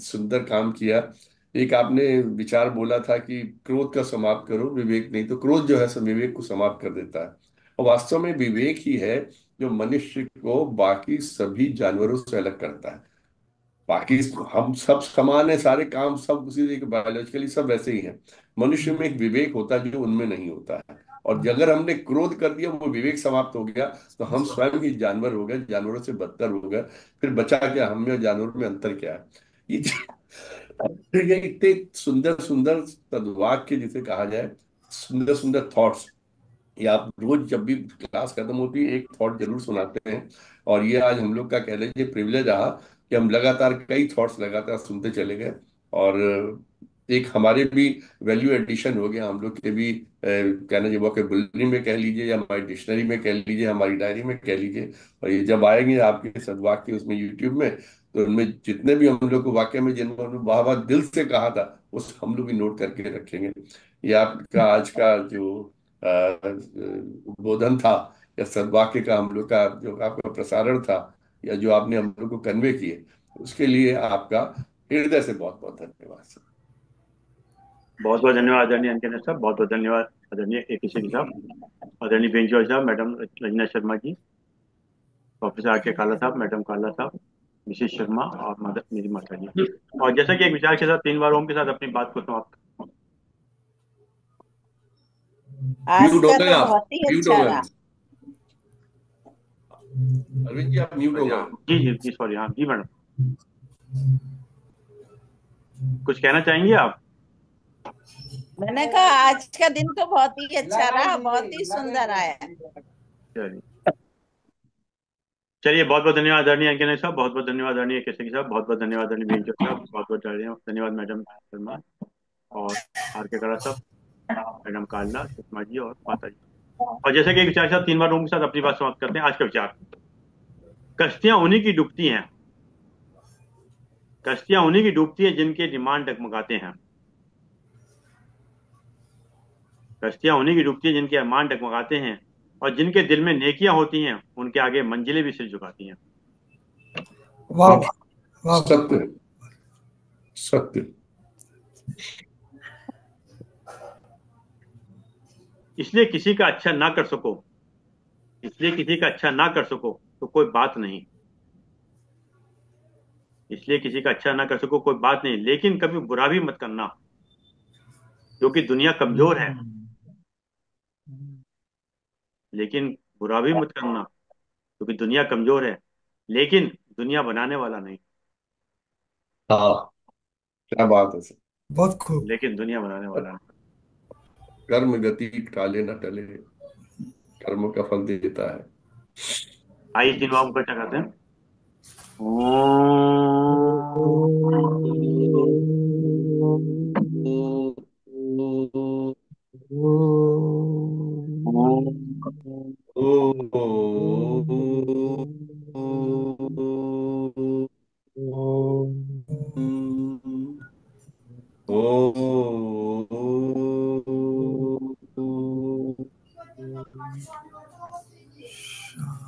सुंदर काम किया। एक आपने विचार बोला था कि क्रोध का समाप्त करो, विवेक नहीं। तो क्रोध जो है सो विवेक को समाप्त कर देता है। और वास्तव में विवेक ही है जो मनुष्य को बाकी सभी जानवरों से अलग करता है। बाकी हम सब समान है, सारे काम सब उसी तरीके, बायोलॉजिकली सब वैसे ही हैं। मनुष्य में एक विवेक होता है जो उनमें नहीं होता है। और अगर हमने क्रोध कर दिया, वो विवेक समाप्त हो गया, तो हम स्वयं ही जानवर हो गए, जानवरों से बदतर हो गए। फिर बचा क्या हम में और जानवरों में, अंतर क्या है? ये ये इतने सुंदर सुंदर सद्वाक्य जिसे कहा जाए, सुंदर सुंदर थॉट्स, ये आप रोज जब भी क्लास खत्म होती है एक थॉट जरूर सुनाते हैं। और ये आज हम लोग का कह लीजिए प्रिविलेज रहा कि हम लगातार कई थॉट्स लगातार सुनते चले गए। और एक हमारे भी वैल्यू एडिशन हो गया, हम लोग के भी कहना चाहिए वोकेबुलरी में कह लीजिए, या हमारी डिक्शनरी में कह लीजिए, हमारी डायरी में कह लीजिए। और ये जब आएंगे आपके सदवाक्य उसमें यूट्यूब में, तो उनमें जितने भी हम लोग को वाक्य में जिन्होंने वाह वाह दिल से कहा था, उस हम लोग भी नोट करके रखेंगे। ये आपका आज का जो उद्बोधन था, या सद्वाक्य का हम लोग का जो आपका प्रसारण था, या जो आपने हम लोग को कन्वे किए, उसके लिए आपका हृदय से बहुत बहुत धन्यवाद सर। बहुत बहुत धन्यवाद आदरणीय अंकन साहब, बहुत बहुत धन्यवाद आदरणीय AK सिंह साहब, आदरणीय बेंजॉय साहब, madam Ranjana Sharma ji, professor RK काला साहब, मैडम काला साहब, मिसेस शर्मा और मेरी माता जी। और जैसा कि एक विचार के साथ 3 बार ओम के साथ अपनी बात को समाप्त। आज म्यूट हो का गए तो आप, बहुत ही म्यूट हो अच्छा गए रहा। अरविंद जी, आप म्यूट हो हाँ, गए। जी जी जी, सॉरी, हाँ जी मैडम, कुछ कहना चाहेंगे आप? मैंने कहा आज का दिन तो बहुत ही अच्छा रहा, बहुत ही सुंदर आया। चलिए चलिए, बहुत बहुत धन्यवाद आदरणीय अंकन साहब, बहुत बहुत धन्यवाद आदरणीय AK सिंह साहब, बहुत बहुत धन्यवाद आदरणीय बेंजॉय साहब, बहुत बहुत धन्यवाद मैडम शर्मा और RK काला साहब, मैडम काला सुषमा जी और माता जी। और जैसे कि एक विचार के साथ 3 बार ओम के साथ अपनी बात समाप्त करते हैं। आज का विचार, कश्तियां उन्हीं की डूबती हैं, कश्तियां उन्हीं की डूबती हैं जिनके डिमांड डगमगाते हैं, कश्तियां उन्हीं की डूबती हैं जिनके अरमान डगमगाते हैं, और जिनके दिल में नेकियां होती हैं उनके आगे मंजिलें भी सिर झुकाती हैं। वाह वाह वाह। सत्य, सत्य। इसलिए किसी का अच्छा ना कर सको, इसलिए किसी का अच्छा ना कर सको तो कोई बात नहीं, इसलिए किसी का अच्छा ना कर सको कोई बात नहीं, लेकिन कभी बुरा भी मत करना, क्योंकि दुनिया कमजोर है, लेकिन बुरा भी मत करना क्योंकि दुनिया कमजोर है, लेकिन दुनिया बनाने वाला नहीं, हाँ, क्या बात है सर। बहुत खूब। लेकिन दुनिया बनाने वाला नहीं। कर्म गति काले न टले, कर्म का फल देता है। आइए 3 बार को क्या कहते हैं।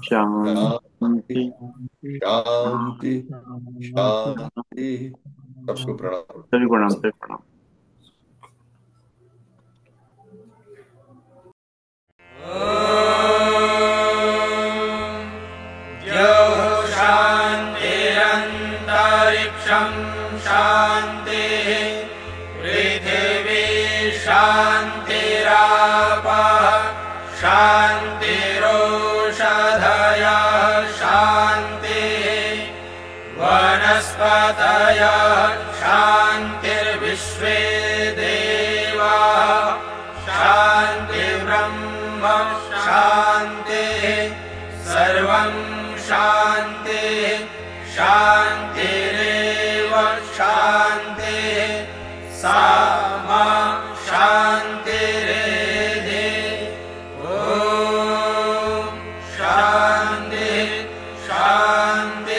शांति, शांति। शांति, शांति। सबको प्रणाम। सभी प्रणाम, सभी प्रणाम। शान्तिरन्तरिक्षं शान्तिः, पृथिवी शान्तिरापः शान्तिरोषधयः शान्तिः, वनस्पतयः शान्तिर्विश्वे देवाः शान्तिर्ब्रह्म शान्तिः, सर्वं शान्तिः शान्तिरेव शान्तिः, सा मा शान्तिरेधि। ॐ शान्तिः शान्तिः